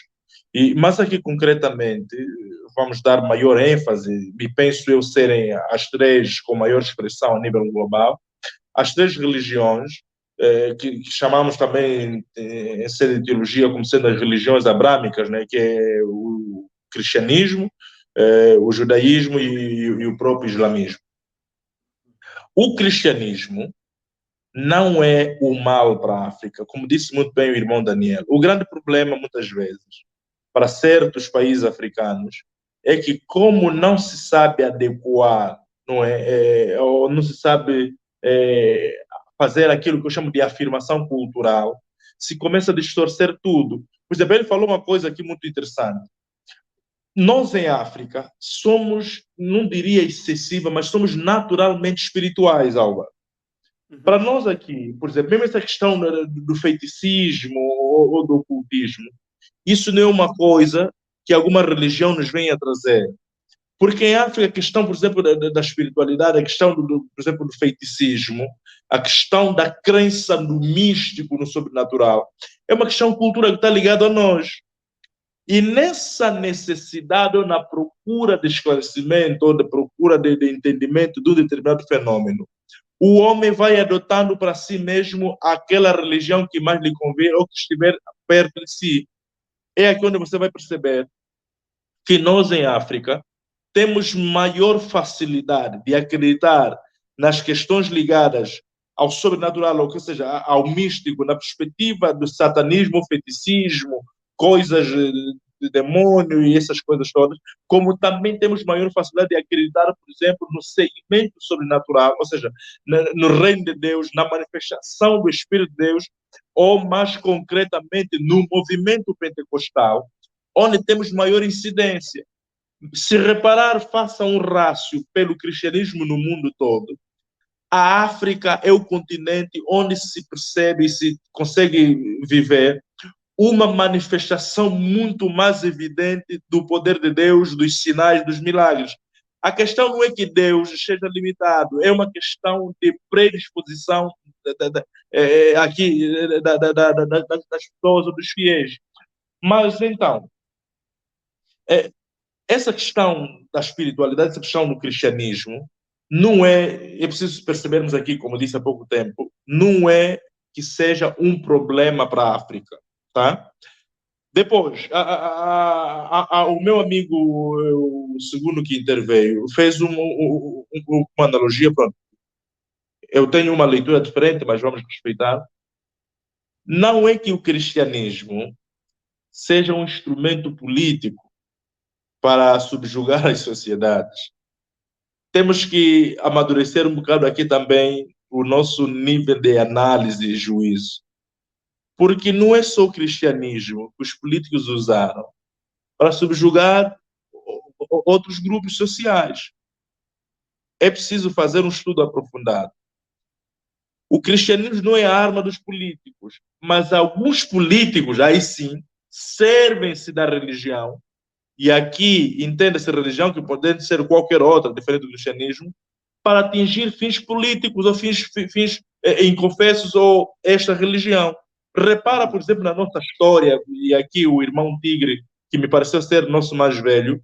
Mas aqui, concretamente, vamos dar maior ênfase, e penso eu serem as 3 com maior expressão a nível global, as 3 religiões, que chamamos também, em sede de teologia, como sendo as religiões abrâmicas, né? Que é o cristianismo, o judaísmo e o próprio islamismo. O cristianismo não é o mal para a África, como disse muito bem o irmão Daniel. O grande problema, muitas vezes, para certos países africanos, é que como não se sabe adequar, ou não se sabe fazer aquilo que eu chamo de afirmação cultural, se começa a distorcer tudo. Por exemplo, ele falou uma coisa aqui muito interessante. Nós, em África, somos, não diria excessiva, mas somos naturalmente espirituais, Álvaro. Para nós aqui, por exemplo, mesmo essa questão do feiticismo ou do ocultismo, isso não é uma coisa que alguma religião nos venha trazer. Porque em África, a questão, por exemplo, da espiritualidade, a questão, por exemplo, do feiticismo, a questão da crença no místico, no sobrenatural, é uma questão cultural que está ligada a nós. E nessa necessidade ou na procura de esclarecimento ou de procura de entendimento de um determinado fenômeno, o homem vai adotando para si mesmo aquela religião que mais lhe convém ou que estiver perto de si. É aqui onde você vai perceber que nós, em África, temos maior facilidade de acreditar nas questões ligadas ao sobrenatural, ou seja, ao místico, na perspectiva do satanismo, feticismo, coisas de demônio e essas coisas todas, como também temos maior facilidade de acreditar, por exemplo, no segmento sobrenatural, ou seja, no reino de Deus, na manifestação do Espírito de Deus, ou mais concretamente no movimento pentecostal, onde temos maior incidência. Se reparar, faça um rácio pelo cristianismo no mundo todo. A África é o continente onde se percebe e se consegue viver uma manifestação muito mais evidente do poder de Deus, dos sinais, dos milagres. A questão não é que Deus seja limitado, é uma questão de predisposição aqui das pessoas ou dos fiéis. Mas então, essa questão da espiritualidade, essa questão do cristianismo, não é preciso percebermos aqui, como disse há pouco tempo, não é que seja um problema para a África, tá? Depois, o meu amigo, o segundo que interveio, fez uma analogia, pronto. Eu tenho uma leitura diferente, mas vamos respeitar. Não é que o cristianismo seja um instrumento político para subjugar as sociedades. Temos que amadurecer um bocado aqui também o nosso nível de análise e juízo. Porque não é só o cristianismo que os políticos usaram para subjugar outros grupos sociais. É preciso fazer um estudo aprofundado. O cristianismo não é a arma dos políticos, mas alguns políticos, aí sim, servem-se da religião, e aqui entende-se religião, que pode ser qualquer outra, diferente do cristianismo, para atingir fins políticos ou fins inconfessos ou esta religião. Repara, por exemplo, na nossa história, e aqui o irmão Tigre, que me pareceu ser nosso mais velho,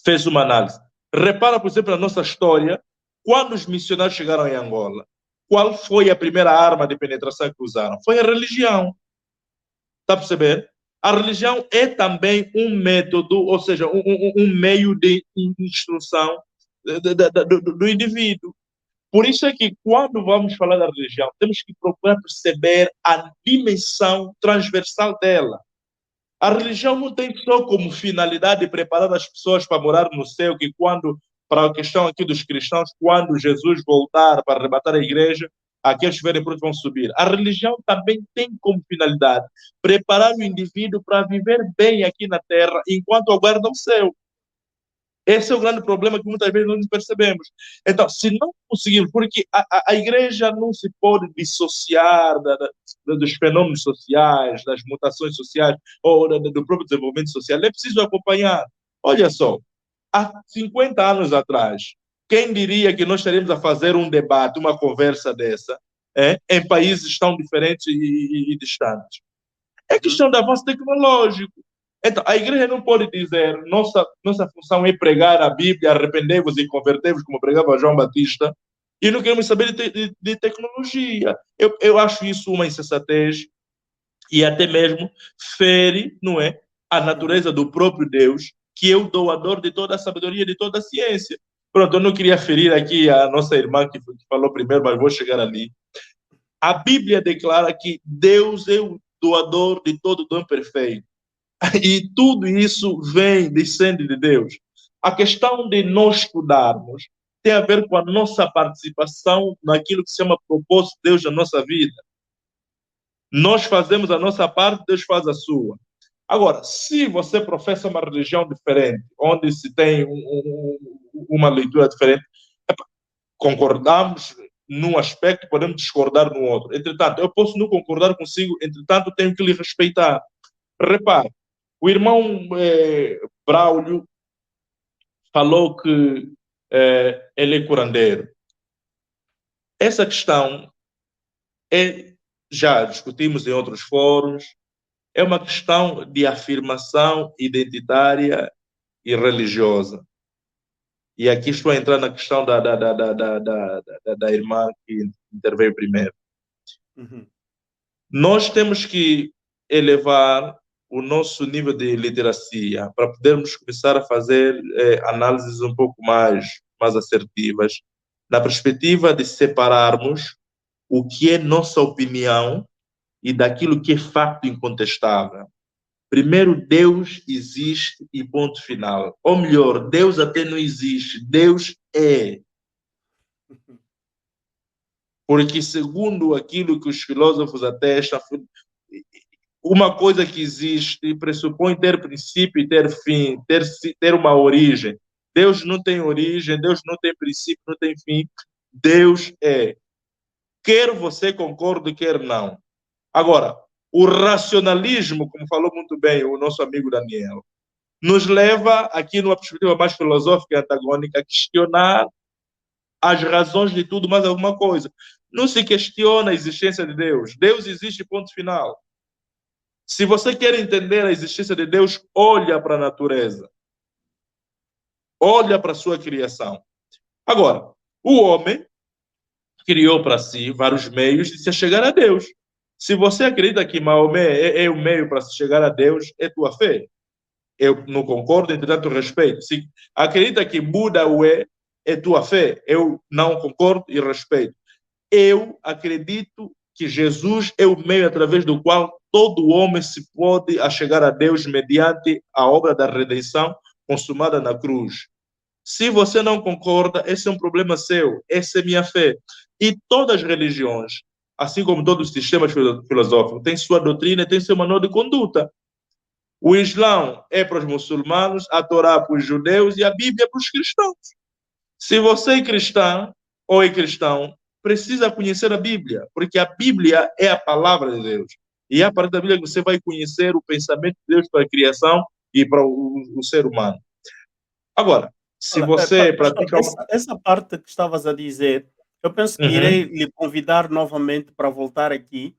fez uma análise. Repara, por exemplo, na nossa história, quando os missionários chegaram em Angola, qual foi a primeira arma de penetração que usaram? Foi a religião. Está a perceber? A religião é também um método, ou seja, um meio de instrução do indivíduo. Por isso é que, quando vamos falar da religião, temos que procurar perceber a dimensão transversal dela. A religião não tem só como finalidade preparar as pessoas para morar no céu, que quando, para a questão aqui dos cristãos, quando Jesus voltar para arrebatar a igreja, aqueles que estiverem prontos vão subir. A religião também tem como finalidade preparar o indivíduo para viver bem aqui na terra, enquanto aguarda o céu. Esse é o grande problema que muitas vezes não percebemos. Então, se não conseguirmos, porque a igreja não se pode dissociar dos fenômenos sociais, das mutações sociais, ou do próprio desenvolvimento social, é preciso acompanhar. Olha só, há 50 anos atrás, quem diria que nós estaríamos a fazer um debate, uma conversa dessa, em países tão diferentes e distantes? É questão de avanço tecnológico. Então, a igreja não pode dizer nossa função é pregar a Bíblia, arrependei-vos e convertei-vos, como pregava João Batista, e não queremos saber de tecnologia. Eu acho isso uma insensatez e até mesmo fere, não é, a natureza do próprio Deus, que é o doador de toda a sabedoria, de toda a ciência. Pronto, eu não queria ferir aqui a nossa irmã que falou primeiro, mas vou chegar ali. A Bíblia declara que Deus é o doador de todo dom perfeito. E tudo isso descende de Deus. A questão de nós estudarmos tem a ver com a nossa participação naquilo que se chama propósito de Deus na nossa vida. Nós fazemos a nossa parte, Deus faz a sua. Agora, se você professa uma religião diferente, onde se tem uma leitura diferente, concordamos, num aspecto, podemos discordar no outro. Entretanto, eu posso não concordar consigo, entretanto, tenho que lhe respeitar. Repare, o irmão Braulio falou que ele é curandeiro. Essa questão já discutimos em outros fóruns, é uma questão de afirmação identitária e religiosa. E aqui estou a entrar na questão da irmã que interveio primeiro. Uhum. Nós temos que elevar o nosso nível de literacia para podermos começar a fazer análises um pouco mais assertivas, na perspectiva de separarmos o que é nossa opinião e daquilo que é facto incontestável. Primeiro, Deus existe e ponto final. Ou melhor, Deus até não existe, Deus é. Porque, segundo aquilo que os filósofos atestam, uma coisa que existe pressupõe ter princípio e ter fim, ter uma origem. Deus não tem origem, Deus não tem princípio, não tem fim. Deus é. Quer você concorde, quer não. Agora, o racionalismo, como falou muito bem o nosso amigo Daniel, nos leva, aqui numa perspectiva mais filosófica e antagônica, a questionar as razões de tudo, mais alguma coisa. Não se questiona a existência de Deus. Deus existe, ponto final. Se você quer entender a existência de Deus, olha para a natureza. Olha para a sua criação. Agora, o homem criou para si vários meios de se chegar a Deus. Se você acredita que Maomé é o meio para se chegar a Deus, é tua fé. Eu não concordo, entretanto, respeito. Se acredita que Buda o é tua fé. Eu não concordo e respeito. Eu acredito que Jesus é o meio através do qual todo homem se pode chegar a Deus mediante a obra da redenção consumada na cruz. Se você não concorda, esse é um problema seu. Essa é minha fé. E todas as religiões, assim como todos os sistemas filosóficos, têm sua doutrina e têm seu manual de conduta. O Islão é para os muçulmanos, a Torá para os judeus e a Bíblia para os cristãos. Se você é cristão ou é cristão, precisa conhecer a Bíblia, porque a Bíblia é a palavra de Deus. E é a partir da Bíblia que você vai conhecer o pensamento de Deus para a criação e para o ser humano. Agora, se você pratica... Essa parte que estavas a dizer, eu penso que irei lhe convidar novamente para voltar aqui,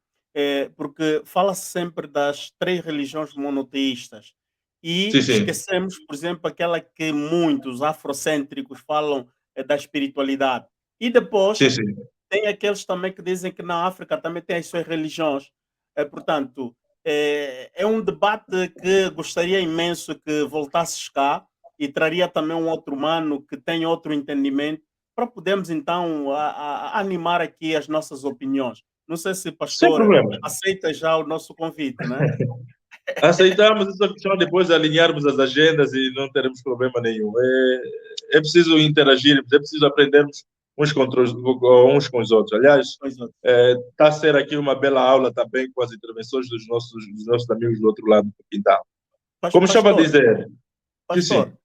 porque fala-se sempre das 3 religiões monoteístas e Sim, sim. esquecemos, por exemplo, aquela que muitos afrocêntricos falam da espiritualidade. E depois Sim, sim. tem aqueles também que dizem que na África também tem as suas religiões. Portanto, é um debate que gostaria imenso que voltasses cá e traria também um outro humano que tem outro entendimento para podermos então animar aqui as nossas opiniões. Não sei se, Sem pastor, problema. aceita já o nosso convite, né? Aceitamos essa questão depois de alinharmos as agendas e não teremos problema nenhum. É preciso interagir, é preciso aprendermos uns com os outros. Aliás, está a ser aqui uma bela aula também com as intervenções dos nossos amigos do outro lado do quintal. Como estava a dizer... Pastor, sim.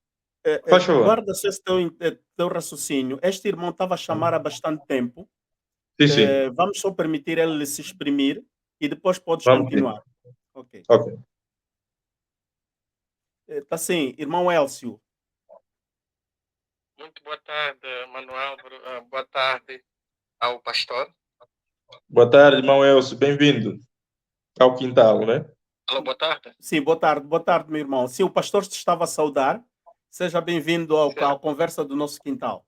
Faz favor. guarda-se esse teu raciocínio. Este irmão estava a chamar há bastante tempo. Sim, sim. Vamos só permitir ele se exprimir e depois podes Vamos continuar. Ok. Está sim, irmão Elcio. Muito boa tarde, Manuel. Boa tarde ao pastor. Boa tarde, irmão Elcio. Bem-vindo ao quintal, né? Alô, boa tarde. Sim, boa tarde, meu irmão. Sim, o pastor te estava a saudar. Seja bem-vindo à conversa do nosso quintal.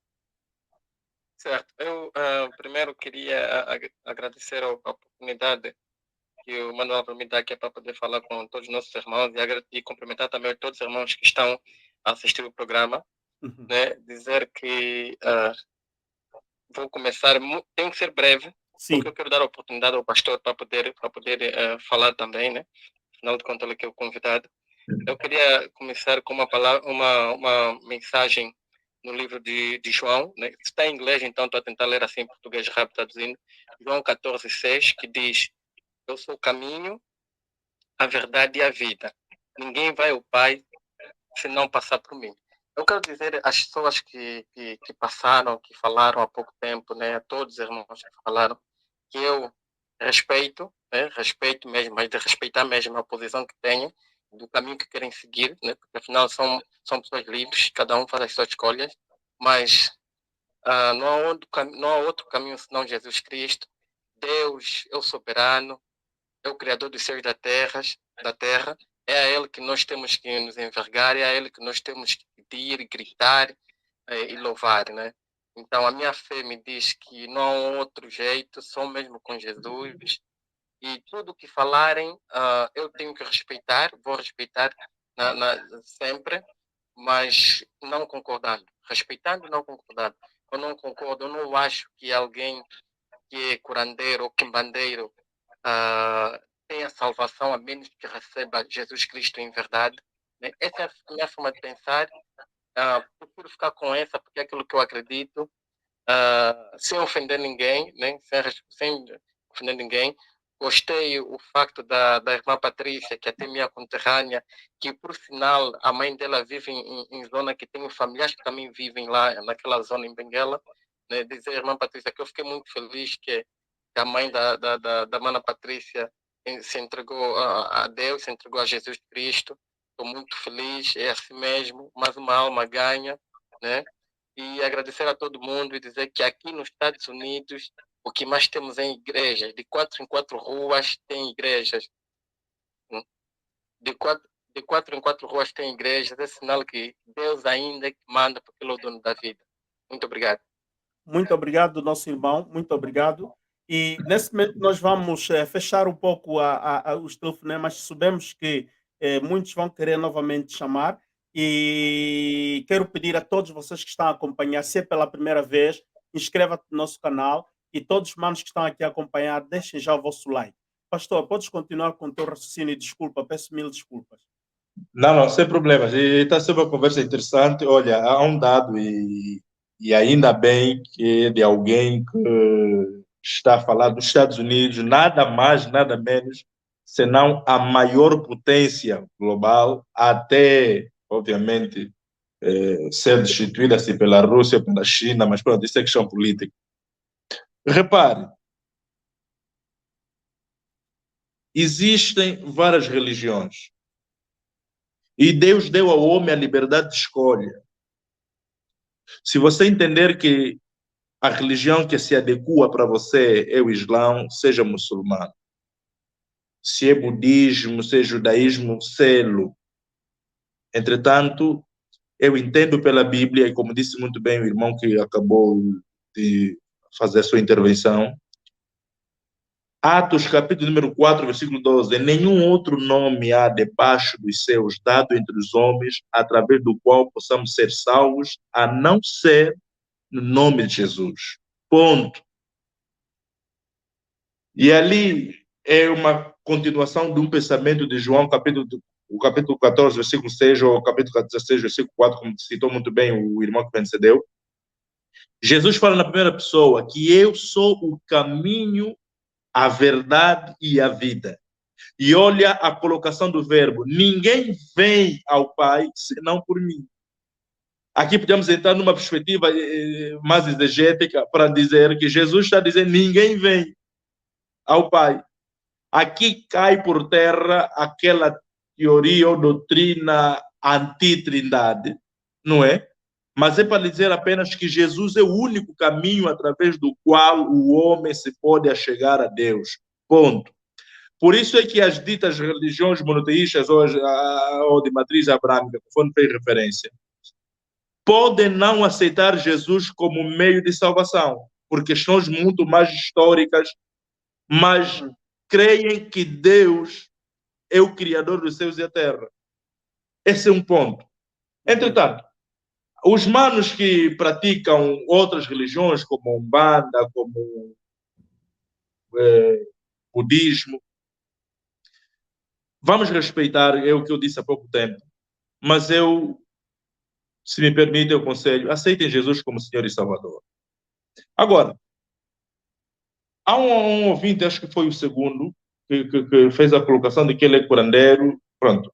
Certo. Eu primeiro queria agradecer a oportunidade que o Manuel me dá aqui para poder falar com todos os nossos irmãos e cumprimentar também todos os irmãos que estão a assistir o programa. Né? Dizer que vou começar, tenho que ser breve, Sim. porque eu quero dar a oportunidade ao pastor para poder falar também, né? Afinal de contas, ele que é o convidado. Eu queria começar com uma mensagem no livro de João, né? Está em inglês, então estou a tentar ler assim em português rápido, traduzindo. João 14:6, que diz: eu sou o caminho, a verdade e a vida. Ninguém vai ao Pai se não passar por mim. Eu quero dizer às pessoas que passaram, que falaram há pouco tempo, né, a todos os irmãos que falaram, que eu respeito, né, respeito mesmo, mas de respeitar mesmo a posição que tenho, do caminho que querem seguir, né, porque afinal são pessoas livres, cada um faz as suas escolhas, mas não há outro caminho senão Jesus Cristo. Deus é o soberano, é o Criador dos céus e da terra, é a Ele que nós temos que nos envergar, é a Ele que nós temos que pedir, gritar e louvar, né? Então, a minha fé me diz que não há outro jeito, só mesmo com Jesus. E tudo que falarem, eu tenho que respeitar, vou respeitar sempre, mas não concordando. Respeitando, não concordando. Eu não concordo, eu não acho que alguém que é curandeiro ou quimbandeiro tenha salvação a menos que receba Jesus Cristo em verdade. Né? Essa é a minha forma de pensar. Prefiro ficar com essa, porque é aquilo que eu acredito, sem ofender ninguém, né? sem ofender ninguém. Gostei o facto da irmã Patrícia, que é até minha conterrânea, que, por sinal, a mãe dela vive em zona que tem familiares que também vivem lá, naquela zona em Benguela. Né? Dizer, irmã Patrícia, que eu fiquei muito feliz que a mãe da mana Patrícia se entregou a Deus, se entregou a Jesus Cristo. Estou muito feliz, é assim mesmo, mais uma alma ganha, né? E agradecer a todo mundo e dizer que aqui nos Estados Unidos o que mais temos é igrejas, de 4 em 4 ruas tem igrejas, de 4 em 4 ruas tem igrejas, é sinal que Deus ainda é que manda porque Ele é o dono da vida. Muito obrigado. Muito obrigado, nosso irmão, muito obrigado. E nesse momento nós vamos fechar um pouco os telefonemas. Sabemos que muitos vão querer novamente chamar e quero pedir a todos vocês que estão a acompanhar, se é pela primeira vez, inscreva-te no nosso canal e todos os manos que estão aqui a acompanhar, deixem já o vosso like. Pastor, podes continuar com o teu raciocínio? Desculpa, peço mil desculpas. Não, sem problemas. E está sendo uma conversa interessante. Olha, há um dado, e ainda bem que é de alguém que está a falar dos Estados Unidos, nada mais, nada menos, senão a maior potência global, até, obviamente, ser destituída-se pela Rússia, pela China, mas pronto, isso é questão política. Repare, existem várias religiões. E Deus deu ao homem a liberdade de escolha. Se você entender que a religião que se adequa para você é o Islão, seja muçulmano. Se é budismo, se é judaísmo, selo. Entretanto, eu entendo pela Bíblia, e como disse muito bem o irmão que acabou de fazer a sua intervenção, Atos, capítulo número 4, versículo 12. Nenhum outro nome há debaixo dos céus dado entre os homens, através do qual possamos ser salvos, a não ser no nome de Jesus. Ponto. E ali é uma continuação de um pensamento de João, o capítulo 14, versículo 6, ou capítulo 16, versículo 4, como citou muito bem o irmão que me antecedeu. Jesus fala na primeira pessoa que eu sou o caminho, a verdade e a vida. E olha a colocação do verbo: ninguém vem ao Pai senão por mim. Aqui podemos entrar numa perspectiva mais exegética para dizer que Jesus está dizendo: ninguém vem ao Pai. Aqui cai por terra aquela teoria ou doutrina anti-trindade, não é? Mas é para dizer apenas que Jesus é o único caminho através do qual o homem se pode achegar a Deus. Ponto. Por isso é que as ditas religiões monoteístas ou de matriz abrâmica, conforme fez referência, podem não aceitar Jesus como meio de salvação, por questões muito mais históricas, mas creem que Deus é o Criador dos céus e da terra. Esse é um ponto. Entretanto, os manos que praticam outras religiões, como Umbanda, como budismo, vamos respeitar, é o que eu disse há pouco tempo, mas eu, se me permite, eu aconselho, aceitem Jesus como Senhor e Salvador. Agora, há um ouvinte, acho que foi o segundo, que fez a colocação de que ele é curandeiro, pronto.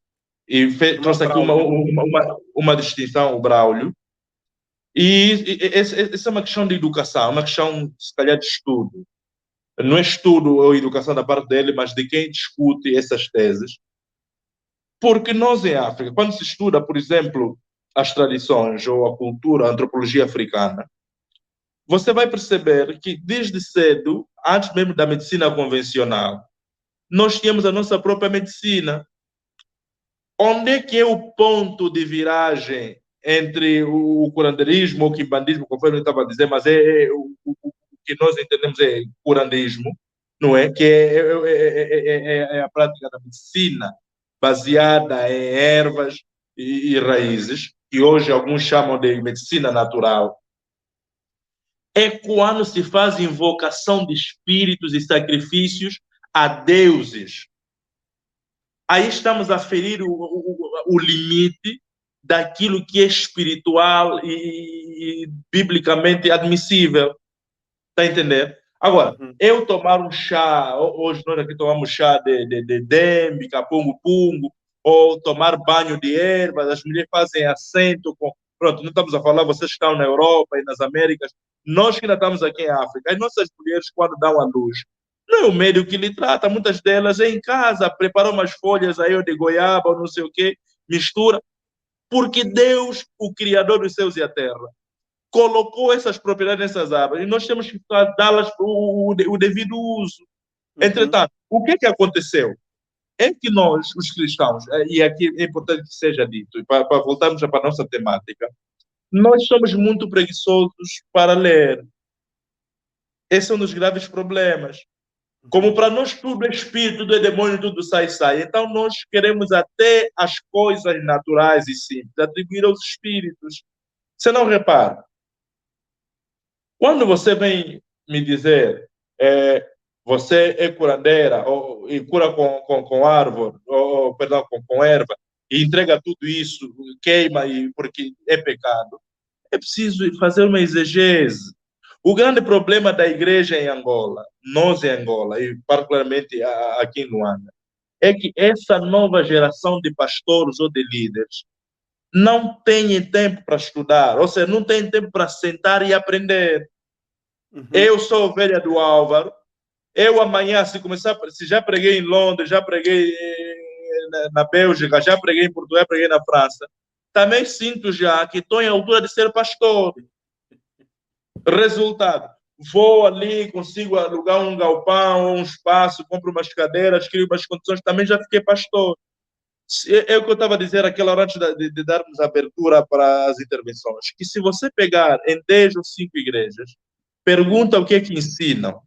trouxe aqui uma distinção, o Braulio. Essa é uma questão de educação, é uma questão, se calhar, de estudo. Não é estudo ou educação da parte dele, mas de quem discute essas teses. Porque nós, em África, quando se estuda, por exemplo, as tradições ou a cultura, a antropologia africana, você vai perceber que, desde cedo, antes mesmo da medicina convencional, nós tínhamos a nossa própria medicina. Onde é que é o ponto de viragem entre o curanderismo ou o quimbandismo, conforme eu estava a dizer, mas o que nós entendemos é curandismo, não é? Que é a prática da medicina baseada em ervas e raízes, que hoje alguns chamam de medicina natural. É quando se faz invocação de espíritos e sacrifícios a deuses. Aí estamos a ferir o limite daquilo que é espiritual e biblicamente admissível. Está a entender? Agora, eu tomar um chá, hoje nós aqui tomamos chá de dembe, capungo-pungo, ou tomar banho de ervas, as mulheres fazem assento com... Pronto, não estamos a falar, vocês que estão na Europa e nas Américas, nós que ainda estamos aqui em África, as nossas mulheres, quando dão a luz, não é o médico que lhe trata, muitas delas é em casa, preparam umas folhas aí ou de goiaba, ou não sei o quê, mistura, porque Deus, o Criador dos céus e a terra, colocou essas propriedades nessas árvores, e nós temos que dá-las o devido uso. Entretanto, o que aconteceu? É que nós, os cristãos, e aqui é importante que seja dito, para voltarmos para a nossa temática, nós somos muito preguiçosos para ler. Esse é um dos graves problemas. Como para nós tudo é espírito, tudo é demônio, tudo sai. Então nós queremos até as coisas naturais e simples atribuir aos espíritos. Você não repara. Quando você vem me dizer você é curandeira e cura com árvore, ou perdão, com erva, e entrega tudo isso, queima porque é pecado, é preciso fazer uma exegese. O grande problema da igreja em Angola, nós em Angola, e particularmente aqui em Luanda, é que essa nova geração de pastores ou de líderes não tem tempo para estudar, ou seja, não tem tempo para sentar e aprender. Eu sou ovelha do Álvaro, eu amanhã, se já preguei em Londres, já preguei na Bélgica, já preguei em Portugal, preguei na França, também sinto já que estou em altura de ser pastor. Resultado, vou ali, consigo alugar um galpão, um espaço, compro umas cadeiras, crio umas condições, também já fiquei pastor. É o que eu estava a dizer aquela hora antes de darmos abertura para as intervenções, que se você pegar em 10 ou 5 igrejas, pergunta o que é que ensinam,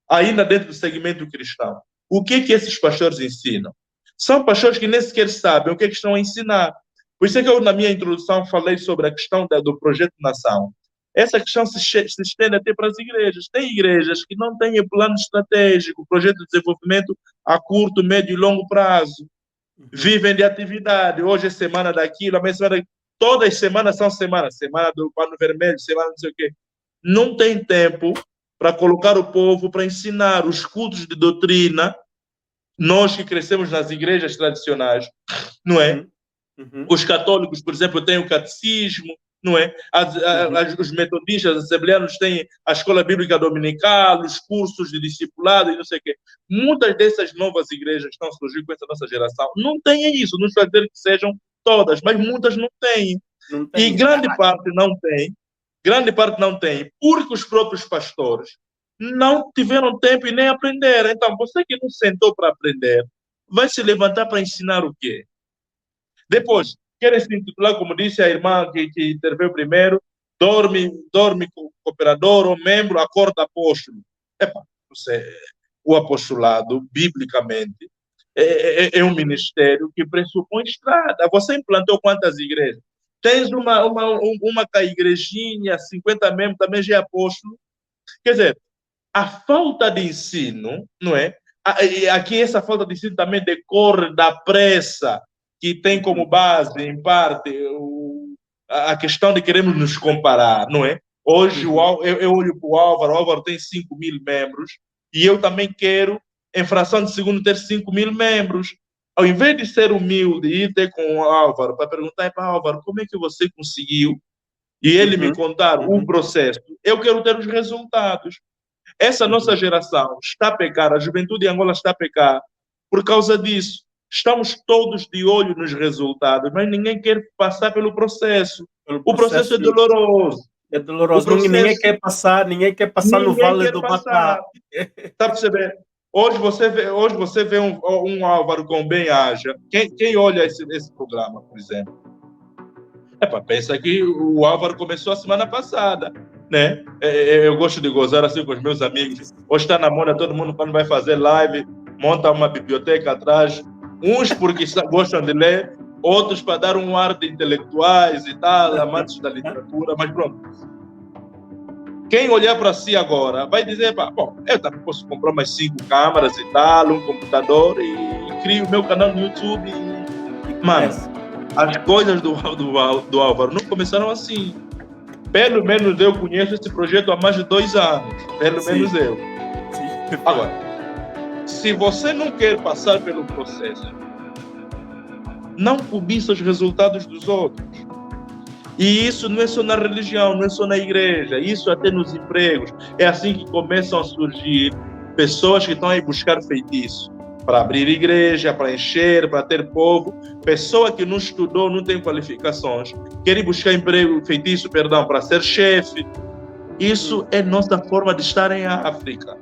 ainda dentro do segmento cristão, o que é que esses pastores ensinam? São pastores que nem sequer sabem o que é que estão a ensinar. Por isso é que eu, na minha introdução, falei sobre a questão do projeto Nação. Essa questão se estende até para as igrejas. Tem igrejas que não têm plano estratégico, projeto de desenvolvimento a curto, médio e longo prazo. Vivem de atividade. Hoje é semana daquilo, amanhã é semana daquilo. Todas as semanas são semanas. Semana do pano vermelho, semana não sei o quê. Não tem tempo para colocar o povo, para ensinar os cultos de doutrina. Nós que crescemos nas igrejas tradicionais, não é? Os católicos, por exemplo, têm o catecismo, não é? Os metodistas, os assembleanos têm a escola bíblica dominical, os cursos de discipulado e não sei o quê. Muitas dessas novas igrejas que estão surgindo com essa nossa geração não têm isso. Não estou a dizer que sejam todas, mas muitas não têm. E grande parte não tem. Grande parte não tem, porque os próprios pastores não tiveram tempo e nem aprenderam. Então, você que não sentou para aprender, vai se levantar para ensinar o quê? Depois, querem se intitular, como disse a irmã que interveio primeiro, dorme cooperador ou membro, acorda apóstolo. O apostolado, biblicamente, é um ministério que pressupõe estrada. Você implantou quantas igrejas? Tens uma igrejinha, 50 membros, também já é apóstolo. Quer dizer, a falta de ensino, não é? Aqui essa falta de ensino também decorre da pressa que tem como base, em parte, a questão de queremos nos comparar, não é? Hoje eu olho para o Álvaro tem 5.000 membros, e eu também quero, em fração de segundo, ter 5.000 membros. Ao invés de ser humilde e ir ter com o Álvaro para perguntar para Álvaro como é que você conseguiu e ele me contar o processo, eu quero ter os resultados. Essa nossa geração está a pecar, a juventude em Angola está a pecar por causa disso. Estamos todos de olho nos resultados, mas ninguém quer passar pelo processo. O processo é doloroso. É doloroso. Ninguém quer passar no Vale do Batá. Está a perceber? Hoje você vê um Álvaro com bem-aja. Quem olha esse programa, por exemplo? Pensa que o Álvaro começou a semana passada, né? Eu gosto de gozar assim com os meus amigos. Hoje está na moda, todo mundo quando vai fazer live, monta uma biblioteca atrás. Uns porque gostam de ler, outros para dar um ar de intelectuais e tal, amantes da literatura, mas pronto. Quem olhar para si agora vai dizer, bom, eu também posso comprar umas 5 câmeras e tal, um computador e crio o meu canal no YouTube. Mano, as coisas do Álvaro não começaram assim. Pelo menos eu conheço esse projeto há mais de 2 anos. Pelo menos eu. Sim. Agora, se você não quer passar pelo processo, não cobiça os resultados dos outros. E isso não é só na religião, não é só na igreja, isso até nos empregos. É assim que começam a surgir pessoas que estão aí buscar feitiço para abrir igreja, para encher, para ter povo. Pessoa que não estudou, não tem qualificações, quer ir buscar feitiço, para ser chefe. Isso é nossa forma de estar em África.